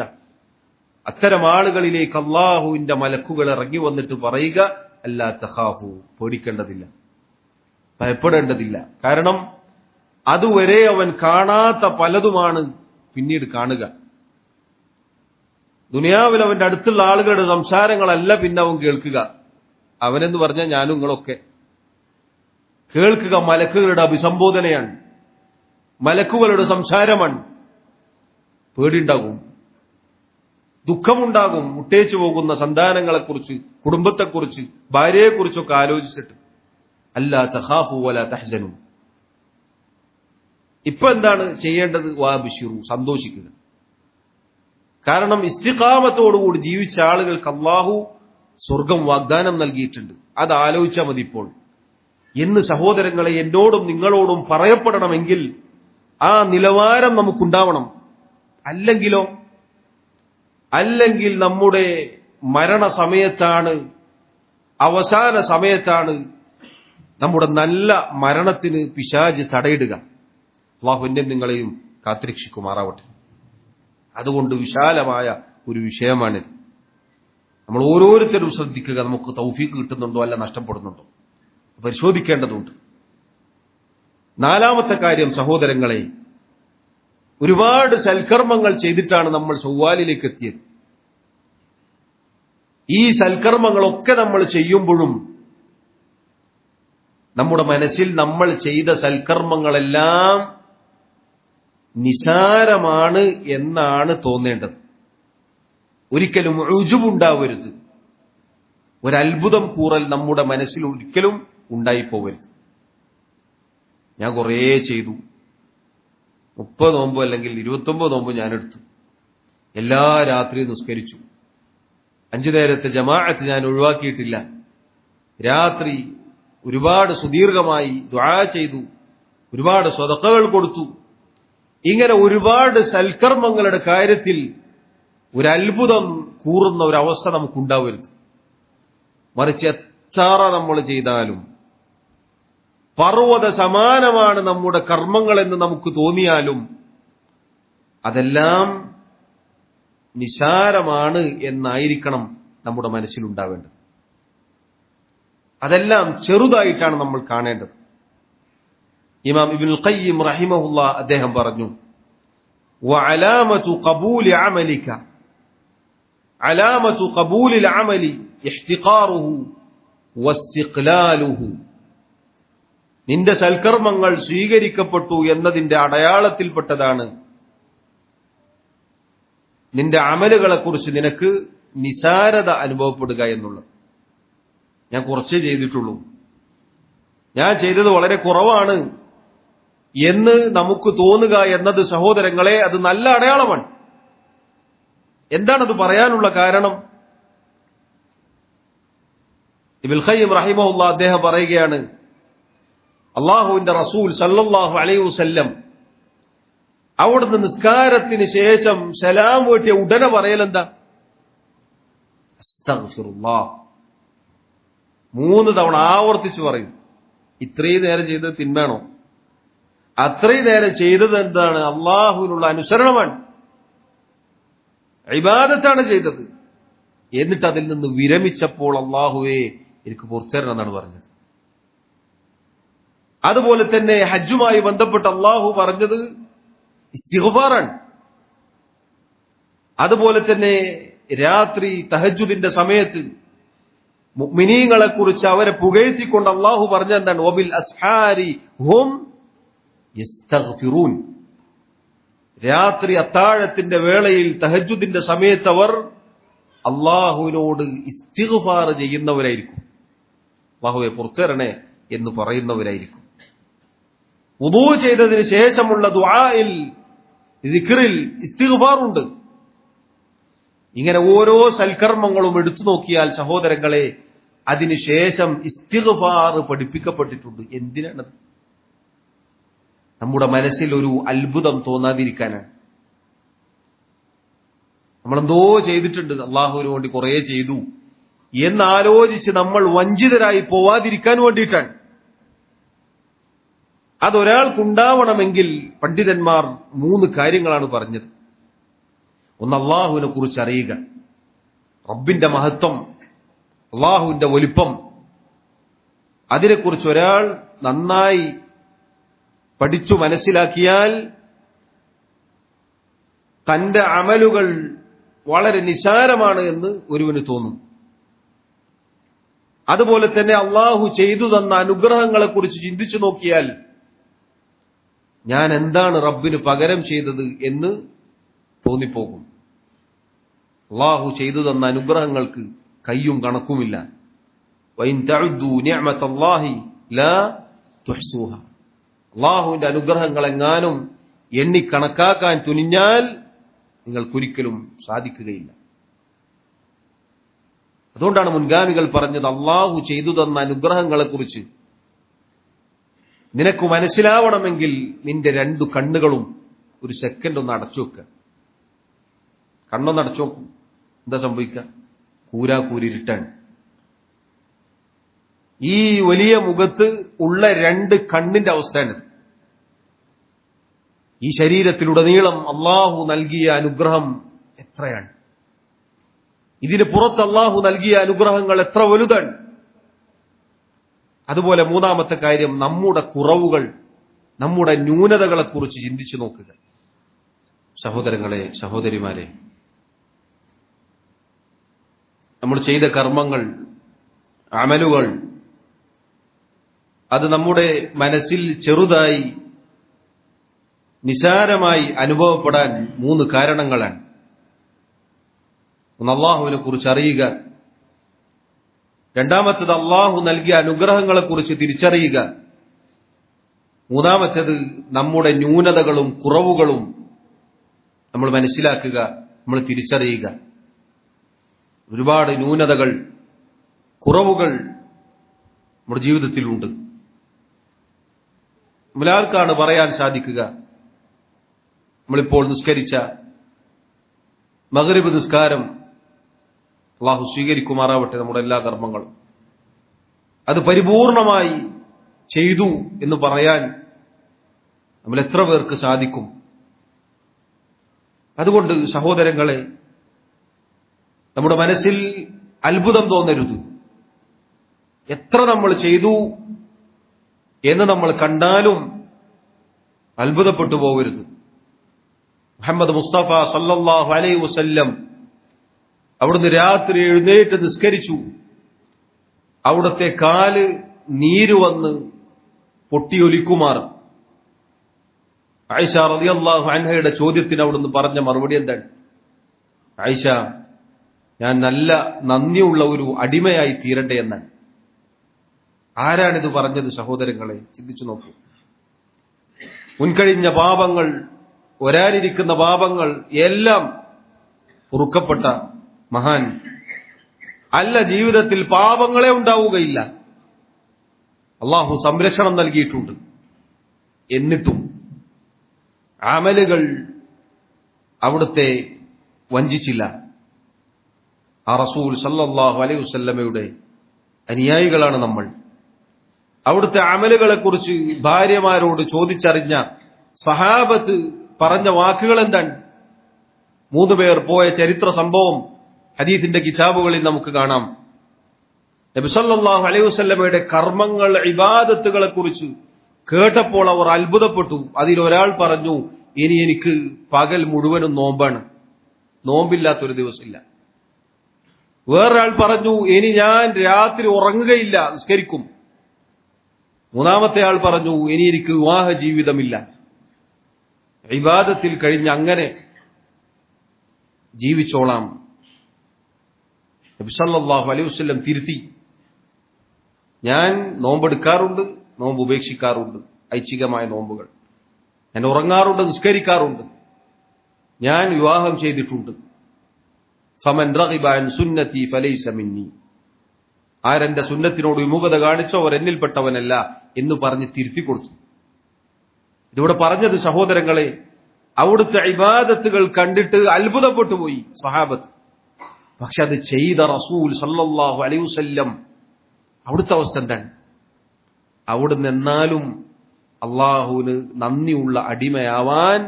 അത്തരം ആളുകളിലേക്ക് അള്ളാഹുവിന്റെ മലക്കുകൾ ഇറങ്ങി വന്നിട്ട് പറയുക, അല്ലാ തഖാഫു, പേടിക്കേണ്ടതില്ല, ഭയപ്പെടേണ്ടതില്ല. കാരണം അതുവരെ അവൻ കാണാത്ത പലതുമാണ് പിന്നീട് കാണുക. ദുനിയാവിൽ അവന്റെ അടുത്തുള്ള ആളുകളുടെ സംസാരങ്ങളല്ല പിന്നെ അവൻ കേൾക്കുക. അവനെന്ന് പറഞ്ഞാൽ ഞാനും നിങ്ങളൊക്കെ കേൾക്കുക മലക്കുകളുടെ അഭിസംബോധനയാണ്, മലക്കുകളുടെ സംസാരമാണ്. പേടിയുണ്ടാകും, ദുഃഖമുണ്ടാകും. മുട്ടേച്ചു പോകുന്ന സന്താനങ്ങളെക്കുറിച്ച്, കുടുംബത്തെക്കുറിച്ച്, ഭാര്യയെക്കുറിച്ചൊക്കെ ആലോചിച്ചിട്ട്. അല്ലാ തഖാഫു വലാ തഹ്സനു. ഇപ്പൊ എന്താണ് ചെയ്യേണ്ടത്? വാബിശിറു, സന്തോഷിക്കുക. കാരണം ഇസ്തിഖാമത്തോടുകൂടി ജീവിച്ച ആളുകൾക്ക് അല്ലാഹു സ്വർഗം വാഗ്ദാനം നൽകിയിട്ടുണ്ട്. അത് ആലോചിച്ചാൽ മതി. ഇപ്പോൾ എന്ന് സഹോദരങ്ങളെ എന്നോടും നിങ്ങളോടും പറയപ്പെടണമെങ്കിൽ ആ നിലവാരം നമുക്കുണ്ടാവണം. അല്ലെങ്കിൽ നമ്മുടെ മരണസമയത്താണ്, അവസാന സമയത്താണ് നമ്മുടെ നല്ല മരണത്തിന് പിശാച് തടയിടുക. അല്ലാഹു എന്നെ നിങ്ങളെയും കാത്തുരക്ഷിക്കുമാറാവട്ടെ. അതുകൊണ്ട് വിശാലമായ ഒരു വിഷയമാണിത്. നമ്മൾ ഓരോരുത്തരും ശ്രദ്ധിക്കുക, നമുക്ക് തൗഫീഖ് കിട്ടുന്നുണ്ടോ അല്ല നഷ്ടപ്പെടുന്നുണ്ടോ പരിശോധിക്കേണ്ടതുണ്ട്. നാലാമത്തെ കാര്യം സഹോദരങ്ങളെ, ഒരുപാട് സൽക്കർമ്മങ്ങൾ ചെയ്തിട്ടാണ് നമ്മൾ ശവ്വാലിലേക്ക് എത്തിയത്. ഈ സൽക്കർമ്മങ്ങളൊക്കെ നമ്മൾ ചെയ്യുമ്പോഴും നമ്മുടെ മനസ്സിൽ നമ്മൾ ചെയ്ത സൽക്കർമ്മങ്ങളെല്ലാം നിസാരമാണ് എന്നാണ് തോന്നേണ്ടത്. ഒരിക്കലും ഉജുബുണ്ടാവരുത്, ഒരത്ഭുതം കൂറൽ നമ്മുടെ മനസ്സിൽ ഒരിക്കലും ഉണ്ടായിപ്പോവരുത്. ഞാൻ കുറേ ചെയ്തു, 30 നോമ്പ് അല്ലെങ്കിൽ 29 നോമ്പ് ഞാനെടുത്തു, എല്ലാ രാത്രിയും നിസ്കരിച്ചു, 5 നേരത്തെ ജമാഅത്ത് ഞാൻ ഒഴിവാക്കിയിട്ടില്ല, രാത്രി ഒരുപാട് സുദീർഘമായി ദുആ ചെയ്തു, ഒരുപാട് സ്വതക്കകൾ കൊടുത്തു. ഇങ്ങനെ ഒരുപാട് സൽക്കർമ്മങ്ങളുടെ കാര്യത്തിൽ ഒരു അത്ഭുതം കൂറുന്ന ഒരവസ്ഥ നമുക്കുണ്ടാവരുത്. മറിച്ച് എത്ര നമ്മൾ ചെയ്താലും പർവ്വത സമാനമാണ് നമ്മുടെ കർമ്മങ്ങളെന്ന് നമുക്ക് തോന്നിയാലും അതെല്ലാം നിസാരമാണ് എന്നായിരിക്കണം നമ്മുടെ മനസ്സിലുണ്ടാവേണ്ടത്. അതെല്ലാം ചെറുതായിട്ടാണ് നമ്മൾ കാണേണ്ടത്. ഇമാം ഇബ്നുൽ ഖയ്യിം റഹിമഹുല്ലാഹ് അദ്ദേഹം പറഞ്ഞു, വഅലാമതു ഖബൂലി അമലിക, അലാമതു ഖബൂലിൽ അമലി ഇഹ്തിഖാറുഹു വസ്തിഖ്ലാലുഹു. നിന്റെ സൽക്കർമ്മങ്ങൾ സ്വീകരിക്കപ്പെട്ടു എന്നതിന്റെ അടയാളത്തിൽപ്പെട്ടതാണ് നിന്റെ അമലുകളെക്കുറിച്ച് നിനക്ക് നിസാരത അനുഭവപ്പെടുക എന്നുള്ളത്. ഞാൻ കുറച്ചേ ചെയ്തിട്ടുള്ളൂ, ഞാൻ ചെയ്തത് വളരെ കുറവാണ് എന്ന് നമുക്ക് തോന്നുക എന്നത് സഹോദരങ്ങളെ അത് നല്ല അടയാളമാണ്. എന്താണത് പറയാനുള്ള കാരണം? ഇബ്നുൽ ഖയ്യിം റഹിമഹുല്ലാഹ് അദ്ദേഹം പറയുകയാണ്, അല്ലാഹുവിന്റെ റസൂൽ സല്ലല്ലാഹു അലൈഹി വസല്ലം അവിടുന്ന് നിസ്കാരത്തിന് ശേഷം സലാം വീട്ടിയ ഉടനെ പറയലെന്താ? അസ്തഗ്ഫിറുല്ലാഹ്. 3 തവണ ആവർത്തിച്ചു പറയും. ഇത്രയും നേരം ചെയ്തത് തിന്മയാണോ? അത്രയും നേരം ചെയ്തത് എന്താണ്? അള്ളാഹുവിനുള്ള അനുസരണമാണ്, ഇബാദത്താണ് ചെയ്തത്. എന്നിട്ട് അതിൽ നിന്ന് വിരമിച്ചപ്പോൾ അള്ളാഹുവേ എനിക്ക് പുറത്തേരണം എന്നാണ് പറഞ്ഞത്. അതുപോലെ തന്നെ ഹജ്ജുമായി ബന്ധപ്പെട്ട് അള്ളാഹു പറഞ്ഞത് ഇസ്തിഗ്ഫാറാണ്. അതുപോലെ തന്നെ രാത്രി തഹജ്ജുദിന്റെ സമയത്ത് മുഅ്മിനീങ്ങളെ കുറിച്ച് അവരെ പുകഴ്ത്തിക്കൊണ്ട് അള്ളാഹു പറഞ്ഞ എന്താണ്? വബിൽ അസ്ഹാരി ഹും യസ്തഗ്ഫിറൂൻ. രാത്രി അത്താഴത്തിന്റെ വേളയിൽ തഹജ്ജുദിന്റെ സമയത്ത് അവർ അള്ളാഹുവിനോട് ഇസ്തിഗ്ഫാർ ചെയ്യുന്നവരായിരിക്കും, അള്ളാഹുവെ പുറത്തേരണേ എന്ന് പറയുന്നവരായിരിക്കും. വുദൂ ചെയ്തതിന് ശേഷമുള്ള ദുആയിൽ ദിക്റിൽ ഇസ്തിഗ്ഫാറുണ്ട്. ഇങ്ങനെ ഓരോ സൽക്കർമ്മങ്ങളും എടുത്തു നോക്കിയാൽ സഹോദരങ്ങളെ അതിനുശേഷം ഇസ്തിഗ്ഫാർ പഠിപ്പിക്കപ്പെട്ടിട്ടുണ്ട്. എന്തിനാണത്? നമ്മുടെ മനസ്സിൽ ഒരു അത്ഭുതം തോന്നാതിരിക്കാനാണ്. നമ്മളെന്തോ ചെയ്തിട്ടുണ്ട്, അള്ളാഹുവിന് വേണ്ടി കുറേ ചെയ്തു എന്നാലോചിച്ച് നമ്മൾ വഞ്ചിതരായി പോവാതിരിക്കാൻ വേണ്ടിയിട്ടാണ്. അതൊരാൾക്കുണ്ടാവണമെങ്കിൽ പണ്ഡിതന്മാർ 3 കാര്യങ്ങളാണ് പറഞ്ഞത്. ഒന്ന്, അള്ളാഹുവിനെ കുറിച്ച് അറിയുക, റബ്ബിന്റെ മഹത്വം, അള്ളാഹുവിന്റെ വലിപ്പം, അതിനെക്കുറിച്ച് ഒരാൾ നന്നായി പഠിച്ചു മനസ്സിലാക്കിയാൽ തന്റെ അമലുകൾ വളരെ നിസാരമാണ് എന്ന് ഒരുവന് തോന്നും. അതുപോലെ തന്നെ അള്ളാഹു ചെയ്തു തന്ന അനുഗ്രഹങ്ങളെക്കുറിച്ച് ചിന്തിച്ചു നോക്കിയാൽ ഞാൻ എന്താണ് റബ്ബിന് പകരം ചെയ്തത് എന്ന് തോന്നിപ്പോകും. അള്ളാഹു ചെയ്തു തന്ന അനുഗ്രഹങ്ങൾക്ക് കയ്യും കണക്കുമില്ല. വഇൻ തഉദ്ദു നിഅമതല്ലാഹി ലാ തുഹ്സുഹ. അള്ളാഹുവിന്റെ അനുഗ്രഹങ്ങൾ എങ്ങാനും എണ്ണിക്കണക്കാക്കാൻ തുനിഞ്ഞാൽ നിങ്ങൾക്കൊരിക്കലും സാധിക്കുകയില്ല. അതുകൊണ്ടാണ് മുൻഗാമികൾ പറഞ്ഞത് അള്ളാഹു ചെയ്തു തന്ന അനുഗ്രഹങ്ങളെക്കുറിച്ച് നിനക്ക് മനസ്സിലാവണമെങ്കിൽ നിന്റെ 2 കണ്ണുകളും ഒരു സെക്കൻഡ് ഒന്ന് അടച്ചു വെക്കുക. കണ്ണൊന്ന് അടച്ചു നോക്കും, എന്താ സംഭവിക്കുക? കൂരിരുട്ടാണ്. ഈ വലിയ മുഖത്ത് ഉള്ള 2 കണ്ണിന്റെ അവസ്ഥയാണ്. ഈ ശരീരത്തിലുടനീളം അള്ളാഹു നൽകിയ അനുഗ്രഹം എത്രയാണ്! ഇതിന് പുറത്ത് അള്ളാഹു നൽകിയ അനുഗ്രഹങ്ങൾ എത്ര വലുതാണ്! അതുപോലെ 3ാമത്തെ കാര്യം, നമ്മുടെ കുറവുകൾ, നമ്മുടെ ന്യൂനതകളെക്കുറിച്ച് ചിന്തിച്ചു നോക്കുക. സഹോദരങ്ങളെ, സഹോദരിമാരെ, നമ്മൾ ചെയ്ത കർമ്മങ്ങൾ, അമലുകൾ, അത് നമ്മുടെ മനസ്സിൽ ചെറുതായി, നിസാരമായി അനുഭവപ്പെടാൻ 3 കാരണങ്ങളാണ്. ഒന്ന്, അള്ളാഹുവിനെ കുറിച്ച് അറിയുക. രണ്ടാമത്തേത്, അള്ളാഹു നൽകിയ അനുഗ്രഹങ്ങളെക്കുറിച്ച് തിരിച്ചറിയുക. 3ാമത്തേത്, നമ്മുടെ ന്യൂനതകളും കുറവുകളും നമ്മൾ മനസ്സിലാക്കുക, നമ്മൾ തിരിച്ചറിയുക. ഒരുപാട് ന്യൂനതകൾ, കുറവുകൾ നമ്മുടെ ജീവിതത്തിലുണ്ട്. നമ്മളാർക്കാണ് പറയാൻ സാധിക്കുക? നമ്മളിപ്പോൾ നിസ്കരിച്ച മഗ്രിബ് നിസ്കാരം അള്ളാഹു സ്വീകരിക്കുമാറാവട്ടെ. നമ്മുടെ എല്ലാ കർമ്മങ്ങളും അത് പരിപൂർണമായി ചെയ്തു എന്ന് പറയാൻ നമ്മൾ എത്ര പേർക്ക് സാധിക്കും? അതുകൊണ്ട് സഹോദരങ്ങളെ, നമ്മുടെ മനസ്സിൽ അത്ഭുതം തോന്നരുത്. എത്ര നമ്മൾ ചെയ്തു എന്ന് നമ്മൾ കണ്ടാലും അത്ഭുതപ്പെട്ടു പോകരുത്. മുഹമ്മദ് മുസ്തഫ സല്ലല്ലാഹു അലൈഹി വസല്ലം അവിടുന്ന് രാത്രി എഴുന്നേറ്റ് നിസ്കരിച്ചു. അവിടുത്തെ കാല് നീര് വന്ന് പൊട്ടിയൊലിക്കുമാർ. ആയിഷ റളിയല്ലാഹു അൻഹയുടെ ചോദ്യത്തിന് അവിടുന്ന് പറഞ്ഞ മറുപടി എന്താണ്? ആയിഷ, ഞാൻ നല്ല നന്ദിയുള്ള ഒരു അടിമയായി തീരട്ടെ എന്നാണ്. ആരാണിത് പറഞ്ഞത്? സഹോദരങ്ങളെ, ചിന്തിച്ചു നോക്കൂ. മുൻകഴിഞ്ഞ പാപങ്ങൾ, വരാനിരിക്കുന്ന പാപങ്ങൾ എല്ലാം പൊറുക്കപ്പെട്ട മഹാൻ അല്ല. ജീവിതത്തിൽ പാപങ്ങളെ ഉണ്ടാവുകയില്ല. അള്ളാഹു സംരക്ഷണം നൽകിയിട്ടുണ്ട്. എന്നിട്ടും അമലുകൾ അവിടുത്തെ വഞ്ചിച്ചില്ല. ആ റസൂൽ സല്ലല്ലാഹു അലൈഹി വസല്ലമയുടെ അനുയായികളാണ് നമ്മൾ. അവിടുത്തെ അമലുകളെക്കുറിച്ച് ഭാര്യമാരോട് ചോദിച്ചറിഞ്ഞ സഹാബത്ത് പറഞ്ഞ വാക്കുകൾ എന്താണ്? 3 പേർ പോയ ചരിത്ര സംഭവം ഹദീസിന്റെ കിതാബുകളിൽ നമുക്ക് കാണാം. നബി സല്ലല്ലാഹു അലൈഹി വസല്ലമയുടെ കർമ്മങ്ങൾ, ഇബാദത്തുകളെക്കുറിച്ച് കേട്ടപ്പോൾ അവർ അത്ഭുതപ്പെട്ടു. അതിലൊരാൾ പറഞ്ഞു, ഇനി എനിക്ക് പകൽ മുഴുവനും നോമ്പാണ്, നോമ്പില്ലാത്തൊരു ദിവസമില്ല. വേറൊരാൾ പറഞ്ഞു, ഇനി ഞാൻ രാത്രി ഉറങ്ങുകയില്ല, നിസ്കരിക്കും. 3ാമത്തെ ആൾ പറഞ്ഞു, ഇനി എനിക്ക് വിവാഹ ജീവിതമില്ല, ഇബാദത്തിൽ കഴിഞ്ഞ് അങ്ങനെ ജീവിച്ചോളാം. നബി സല്ലല്ലാഹു അലൈഹി വസല്ലം തിരുത്തി, ഞാൻ നോമ്പെടുക്കാറുണ്ട്, നോമ്പ് ഉപേക്ഷിക്കാറുണ്ട്, ഐച്ഛികമായ നോമ്പുകൾ. ഞാൻ ഉറങ്ങാറുണ്ട്, നിസ്കരിക്കാറുണ്ട്. ഞാൻ വിവാഹം ചെയ്തിട്ടുണ്ട്. ഫമൻ റഗിബ അൻ സുന്നതി ഫലൈസ മിന്നി. ആരെന്റെ സുന്നത്തിനോട് വിമുഖത കാണിച്ചോ അവർ എന്നിൽപ്പെട്ടവനല്ല എന്ന് പറഞ്ഞ് തിരുത്തി കൊടുത്തു. ഇതിവിടെ പറഞ്ഞത് സഹോദരങ്ങളെ, അവിടുത്തെ ഇബാദത്തുകൾ കണ്ടിട്ട് അത്ഭുതപ്പെട്ടു പോയി സഹാബത്ത്. പക്ഷെ അത് ചെയ്ത റസൂൽ സല്ലല്ലാഹു അലൈഹി വസല്ലം അവിടുത്തെ അവസ്ഥ എന്താണ്? അവിടുന്ന് എന്നാലും അള്ളാഹുവിന് നന്ദിയുള്ള അടിമയാവാൻ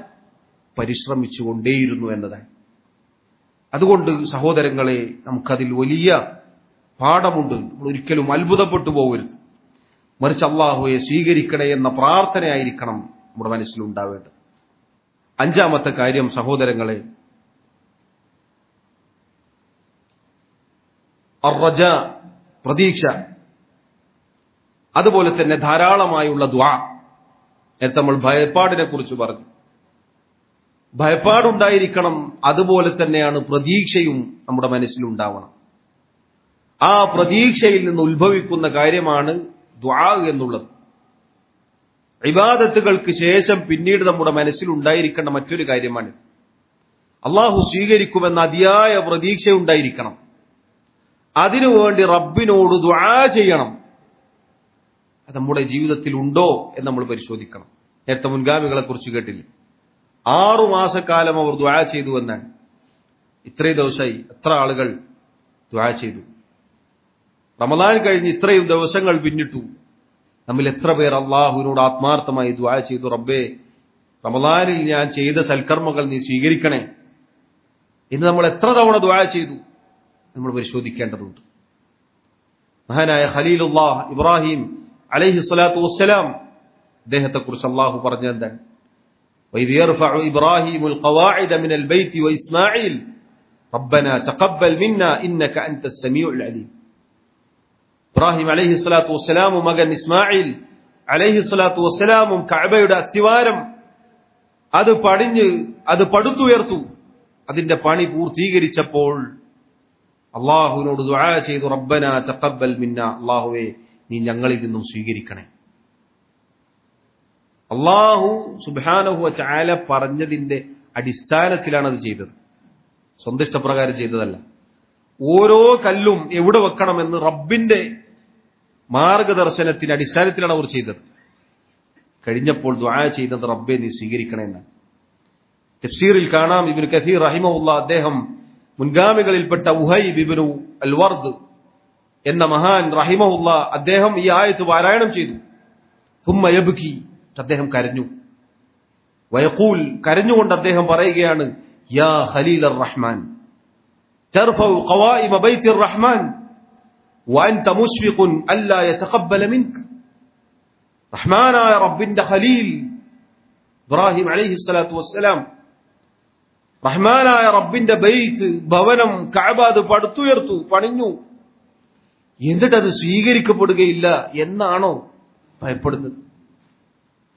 പരിശ്രമിച്ചുകൊണ്ടേയിരുന്നു എന്നതാണ്. അതുകൊണ്ട് സഹോദരങ്ങളെ, നമുക്കതിൽ വലിയ പാഠമുണ്ട്. നമ്മൾ ഒരിക്കലും അത്ഭുതപ്പെട്ടു പോകരുത്. മറിച്ച് അള്ളാഹുവെ സ്വീകരിക്കണേ എന്ന പ്രാർത്ഥനയായിരിക്കണം നമ്മുടെ മനസ്സിലുണ്ടാവേണ്ടത്. 5ാമത്തെ കാര്യം സഹോദരങ്ങളെ, അർറജ, പ്രതീക്ഷ. അതുപോലെ തന്നെ ധാരാളമായുള്ള ദുആ. നേരത്തെ നമ്മൾ ഭയപ്പാടിനെ കുറിച്ച് പറഞ്ഞു. ഭയപ്പാടുണ്ടായിരിക്കണം, അതുപോലെ തന്നെയാണ് പ്രതീക്ഷയും നമ്മുടെ മനസ്സിലുണ്ടാവണം. ആ പ്രതീക്ഷയിൽ നിന്ന് ഉത്ഭവിക്കുന്ന കാര്യമാണ് ദുആ എന്നുള്ളത്. ഇബാദത്തുകൾക്ക് ശേഷം പിന്നീട് നമ്മുടെ മനസ്സിൽ ഉണ്ടായിരിക്കേണ്ട മറ്റൊരു കാര്യമാണ് അള്ളാഹു സ്വീകരിക്കുമെന്ന അതിയായ പ്രതീക്ഷ ഉണ്ടായിരിക്കണം. അതിനുവേണ്ടി റബ്ബിനോട് ദുആ ചെയ്യണം. അത് നമ്മുടെ ജീവിതത്തിൽ ഉണ്ടോ എന്ന് നമ്മൾ പരിശോധിക്കണം. നേരത്തെ മുൻഗാമികളെ കുറിച്ച് കേട്ടില്ലേ, 6 മാസക്കാലം അവർ ദുആ ചെയ്തു എന്നാണ്. ഇത്രയും ദിവസമായി എത്ര ആളുകൾ ദുആ ചെയ്തു? റമദാൻ കഴിഞ്ഞ് ഇത്രയും ദിവസങ്ങൾ പിന്നിട്ടു. നമ്മിൽ എത്ര പേർ അള്ളാഹുവിനോട് ആത്മാർത്ഥമായി ദുആ ചെയ്തു, റബ്ബേ റമദാനിൽ ഞാൻ ചെയ്ത സൽക്കർമ്മങ്ങൾ നീ സ്വീകരിക്കണേ എന്ന് നമ്മൾ എത്ര തവണ ദുആ ചെയ്തു? നമ്മൾ പരിശോധിക്കേണ്ടതുണ്ട്. മഹാനായ ഖലീലുല്ലാഹ് ഇബ്രാഹിം അലൈഹി സ്വലാത്തു വസ്സലാം, അദ്ദേഹത്തെക്കുറിച്ച് അള്ളാഹു പറഞ്ഞെന്താണ്? വഇദ് യർഫഉ ഇബ്രാഹിമുൽ ഖവാഇദ മിനൽ ബൈത്തി വഇസ്മാഈൽ റബ്ബനാ തഖബ്ബൽ മിന്നാ ഇന്നക അൻതസ് സമീഉൽ അലീം. ഇബ്രാഹിം അലൈഹി സ്വലാത്തു വസ്സലാമും മകൻ ഇസ്മായിൽ അലൈഹി സ്വലാത്തു വസ്സലാമും കഅബയുടെ അസ്തിവാരം അത് പടുത്തുയർത്തു. അതിന്റെ പണി പൂർത്തീകരിച്ചപ്പോൾ അള്ളാഹുവിനോട് ദുആ ചെയ്തു, റബ്ബനാ തഖബ്ബൽ മിന്നാ, അള്ളാഹുവേ നീ ഞങ്ങളിൽ നിന്നും സ്വീകരിക്കണേ. അള്ളാഹു സുബ്ഹാനഹു വ തആല പറഞ്ഞതിന്റെ അടിസ്ഥാനത്തിലാണ് അത് ചെയ്തത്, സ്വന്തം ഇഷ്ടപ്രകാരം ചെയ്തതല്ല. ഓരോ കല്ലും എവിടെ വെക്കണമെന്ന് റബ്ബിന്റെ മാർഗദർശനത്തിന്റെ അടിസ്ഥാനത്തിലാണ് അവർ ചെയ്തത്. കഴിഞ്ഞപ്പോൾ ദുആ ചെയ്തത് റബ്ബേ നീ സ്വീകരിക്കണേ എന്നാണ്. തഫ്സീറിൽ കാണാം, ഇബ്നു കസീർ റഹിമഹുല്ലാഹ് അദ്ദേഹം മുൻഗാമികളിൽപ്പെട്ട ഉഹൈബ് ഇബ്നു അൽ വർദ് എന്ന മഹാൻ റഹിമഹുല്ലാഹ് അദ്ദേഹം ഈ ആയത്ത് പാരായണം ചെയ്തു. സുമ്മ യബ്കി, അദ്ദേഹം കരഞ്ഞു. വയഖൂൽ, കരഞ്ഞുകൊണ്ട് അദ്ദേഹം പറയുകയാണ്, യാ ഖലീലർ റഹ്മാൻ തർഫഉ ഖവായിമ ബൈത്തിർ റഹ്മാൻ വഅൻത മുശ്ഫിഖുൻ അല്ലാ യതഖബ്ബല മിൻക. റഹ്മാനായ റബ്ബിന്റെ ഖലീൽ ഇബ്രാഹിം അലൈഹിസ്സലാത്തു വസ്സലാം റഹ്മാനായ റബ്ബിന്റെ ബൈത്ത്, ഭവനം കഅബ പടുത്തുയർത്തു, പണിഞ്ഞു. എന്നിട്ടത് സ്വീകരിക്കപ്പെടുകയില്ല എന്നാണോ ഭയപ്പെടുന്നത്?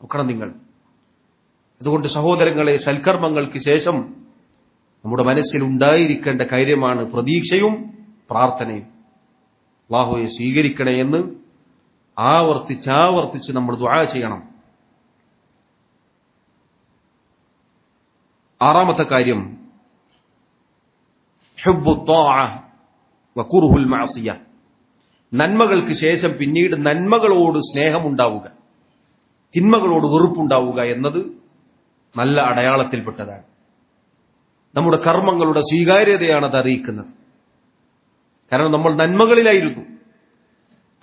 നോക്കണം നിങ്ങൾ. അതുകൊണ്ട് സഹോദരങ്ങളെ, സൽക്കർമ്മങ്ങൾക്ക് ശേഷം നമ്മുടെ മനസ്സിൽ ഉണ്ടായിരിക്കേണ്ട കാര്യമാണ് പ്രതീക്ഷയും പ്രാർത്ഥനയും. അല്ലാഹുവേ സ്വീകരിക്കണേ എന്ന് ആവർത്തിച്ച് നമ്മൾ ദുആ ചെയ്യണം. 6ാമത്തെ കാര്യം ഹുബ്ബു ത്വാഅ വകുർഹുൽ മഅസിയ, നന്മകൾക്ക് ശേഷം പിന്നീട് നന്മകളോട് സ്നേഹമുണ്ടാവുക, തിന്മകളോട് വെറുപ്പുണ്ടാവുക എന്നത് നല്ല അടയാളത്തിൽപ്പെട്ടതാണ്. നമ്മുടെ കർമ്മങ്ങളുടെ സ്വീകാര്യതയാണ് അത് അറിയിക്കുന്നത്. കാരണം നമ്മൾ നന്മകളിലായിരുന്നു.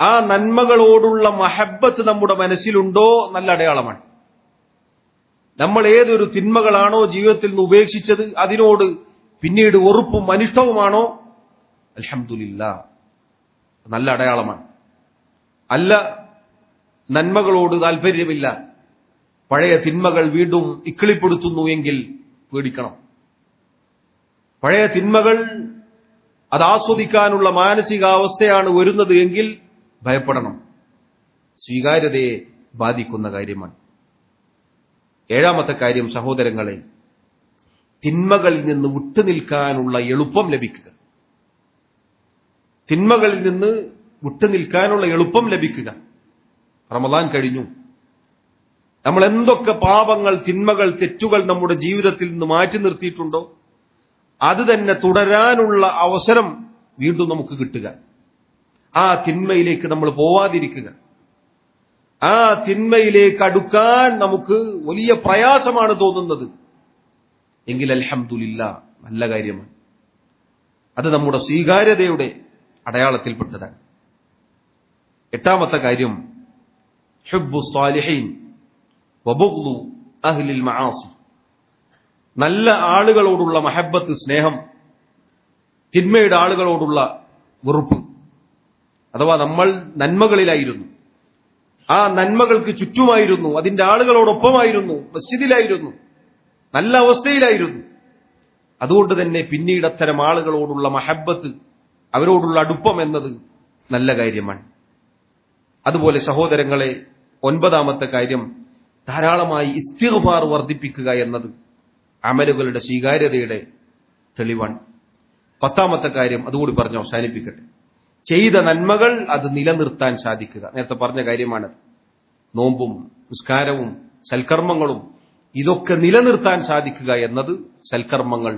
ആ നന്മകളോടുള്ള മഹബ്ബത്ത് നമ്മുടെ മനസ്സിലുണ്ടോ നല്ല അടയാളമാണ്. നമ്മൾ ഏതൊരു തിന്മകളാണോ ജീവിതത്തിൽ നിന്ന് ഉപേക്ഷിച്ചത് അതിനോട് പിന്നീട് വെറുപ്പും അനിഷ്ടവുമാണോ, അൽഹംദുലില്ലാഹ്, നല്ല അടയാളമാണ്. അല്ല, നന്മകളോട് താല്പര്യമില്ല, പഴയ തിന്മകൾ വീണ്ടും ഇക്കിളിപ്പെടുത്തുന്നു എങ്കിൽ പേടിക്കണം. പഴയ തിന്മകൾ അത് ആസ്വദിക്കാനുള്ള മാനസികാവസ്ഥയാണ് വരുന്നത് എങ്കിൽ ഭയപ്പെടണം. സ്വീകാര്യതയെ ബാധിക്കുന്ന കാര്യമാണ്. 7ാമത്തെ കാര്യം സഹോദരങ്ങളെ, തിന്മകളിൽ നിന്ന് വിട്ടുനിൽക്കാനുള്ള എളുപ്പം ലഭിക്കുക. തിന്മകളിൽ നിന്ന് വിട്ടുനിൽക്കാനുള്ള എളുപ്പം ലഭിക്കുക. റമദാൻ കഴിഞ്ഞു. നമ്മൾ എന്തൊക്കെ പാപങ്ങൾ, തിന്മകൾ, തെറ്റുകൾ നമ്മുടെ ജീവിതത്തിൽ നിന്ന് മാറ്റി നിർത്തിയിട്ടുണ്ടോ അത് തന്നെ തുടരാനുള്ള അവസരം വീണ്ടും നമുക്ക് കിട്ടുക. ആ തിന്മയിലേക്ക് നമ്മൾ പോവാതിരിക്കുക. ആ തിന്മയിലേക്ക് അടുക്കാൻ നമുക്ക് വലിയ പ്രയാസമാണ് തോന്നുന്നത് എങ്കിൽ അൽഹംദുലില്ലാഹ്, നല്ല കാര്യമാണ്. അത് നമ്മുടെ സ്വീകാര്യതയുടെ അടയാളത്തിൽപ്പെട്ടതാണ്. 8ാമത്തെ കാര്യം ഹുബ്ബു സ്വാലിഹീൻ വബുഗ്ദു അഹ്ലിൽ മആസി, നല്ല ആളുകളോടുള്ള മഹബ്ബത്ത്, സ്നേഹം, തിന്മയുടെ ആളുകളോടുള്ള വെറുപ്പ്. അഥവാ നമ്മൾ നന്മകളിലായിരുന്നു, ആ നന്മകൾക്ക് ചുറ്റുമായിരുന്നു, അതിന്റെ ആളുകളോടൊപ്പമായിരുന്നു, മസ്ജിദിലായിരുന്നു, നല്ല അവസ്ഥയിലായിരുന്നു. അതുകൊണ്ട് തന്നെ പിന്നീട് അത്തരം ആളുകളോടുള്ള മഹബ്ബത്ത്, അവരോടുള്ള അടുപ്പം എന്നത് നല്ല കാര്യമാണ്. അതുപോലെ സഹോദരങ്ങളെ, 9ാമത്തെ കാര്യം ധാരാളമായി ഇസ്തിഗ്ഫാർ വർദ്ധിപ്പിക്കുക എന്നത് അമലുകളുടെ സ്വീകാര്യതയുടെ തെളിവാണ്. 10ാമത്തെ കാര്യം അതുകൂടി പറഞ്ഞ് അവസാനിപ്പിക്കട്ടെ, ചെയ്ത നന്മകൾ അത് നിലനിർത്താൻ സാധിക്കുക. നേരത്തെ പറഞ്ഞ കാര്യമാണ്. നോമ്പും നിസ്കാരവും സൽക്കർമ്മങ്ങളും ഇതൊക്കെ നിലനിർത്താൻ സാധിക്കുക എന്നത് സൽക്കർമ്മങ്ങൾ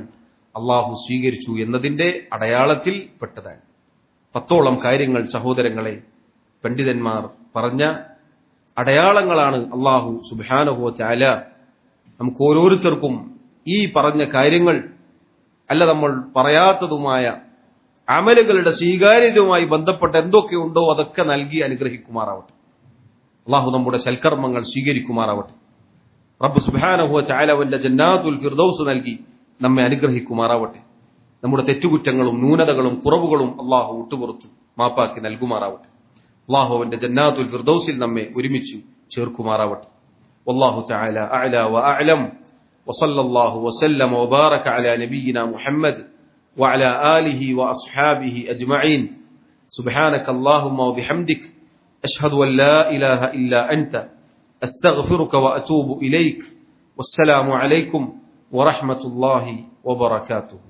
അള്ളാഹു സ്വീകരിച്ചു എന്നതിന്റെ അടയാളത്തിൽ പെട്ടതാണ്. 10ഓളം കാര്യങ്ങൾ സഹോദരങ്ങളെ പണ്ഡിതന്മാർ പറഞ്ഞ അടയാളങ്ങളാണ്. അല്ലാഹു സുബ്ഹാനഹു വ തആല നമുക്ക് ഓരോരുത്തർക്കും ഈ പറഞ്ഞ കാര്യങ്ങൾ അല്ല നമ്മൾ പറയാത്തതുമായ അമലുകളുടെ സ്വീകാര്യതയുമായി ബന്ധപ്പെട്ട എന്തൊക്കെയുണ്ടോ അതൊക്കെ നൽകി അനുഗ്രഹിക്കുമാറാവട്ടെ. അല്ലാഹു നമ്മുടെ സൽക്കർമ്മങ്ങൾ സ്വീകരിക്കുമാറാവട്ടെ. റബ്ബ് സുബ്ഹാനഹു വ തആല അവന്റെ ജന്നാത്തുൽ ഫിർദൗസ് നൽകി നമ്മെ അനുഗ്രഹിക്കുമാറാവട്ടെ. നമ്മുടെ തെറ്റുകുറ്റങ്ങളും ന്യൂനതകളും കുറവുകളും അല്ലാഹു വിട്ടുപുറത്ത് മാപ്പാക്കി നൽകുമാറാവട്ടെ. അല്ലാഹു അവന്റെ ജന്നാത്തുൽ ഫിർദൗസിൽ നമ്മെ ഒരുമിച്ച് ചേർക്കുമാറാവട്ടെ. വല്ലാഹു തആല അഅല വ അഅലം വസല്ലല്ലാഹു വസല്ലമ വബാറക അലാ നബിയിനാ മുഹമ്മദ് വഅലാ ആലിഹി വഅസ്ഹാബിഹി അജ്മഈൻ. സുബ്ഹാനക അല്ലാഹുമ്മ വബിഹംദിക അശ്ഹദു അൻ ലാ ഇലാഹ ഇല്ലാ അൻത അസ്തഗ്ഫിറുക വഅതൂബു ഇലൈക. വസ്സലാമു അലൈക്കും വറഹ്മത്തുള്ളാഹി വബറകാതുഹു.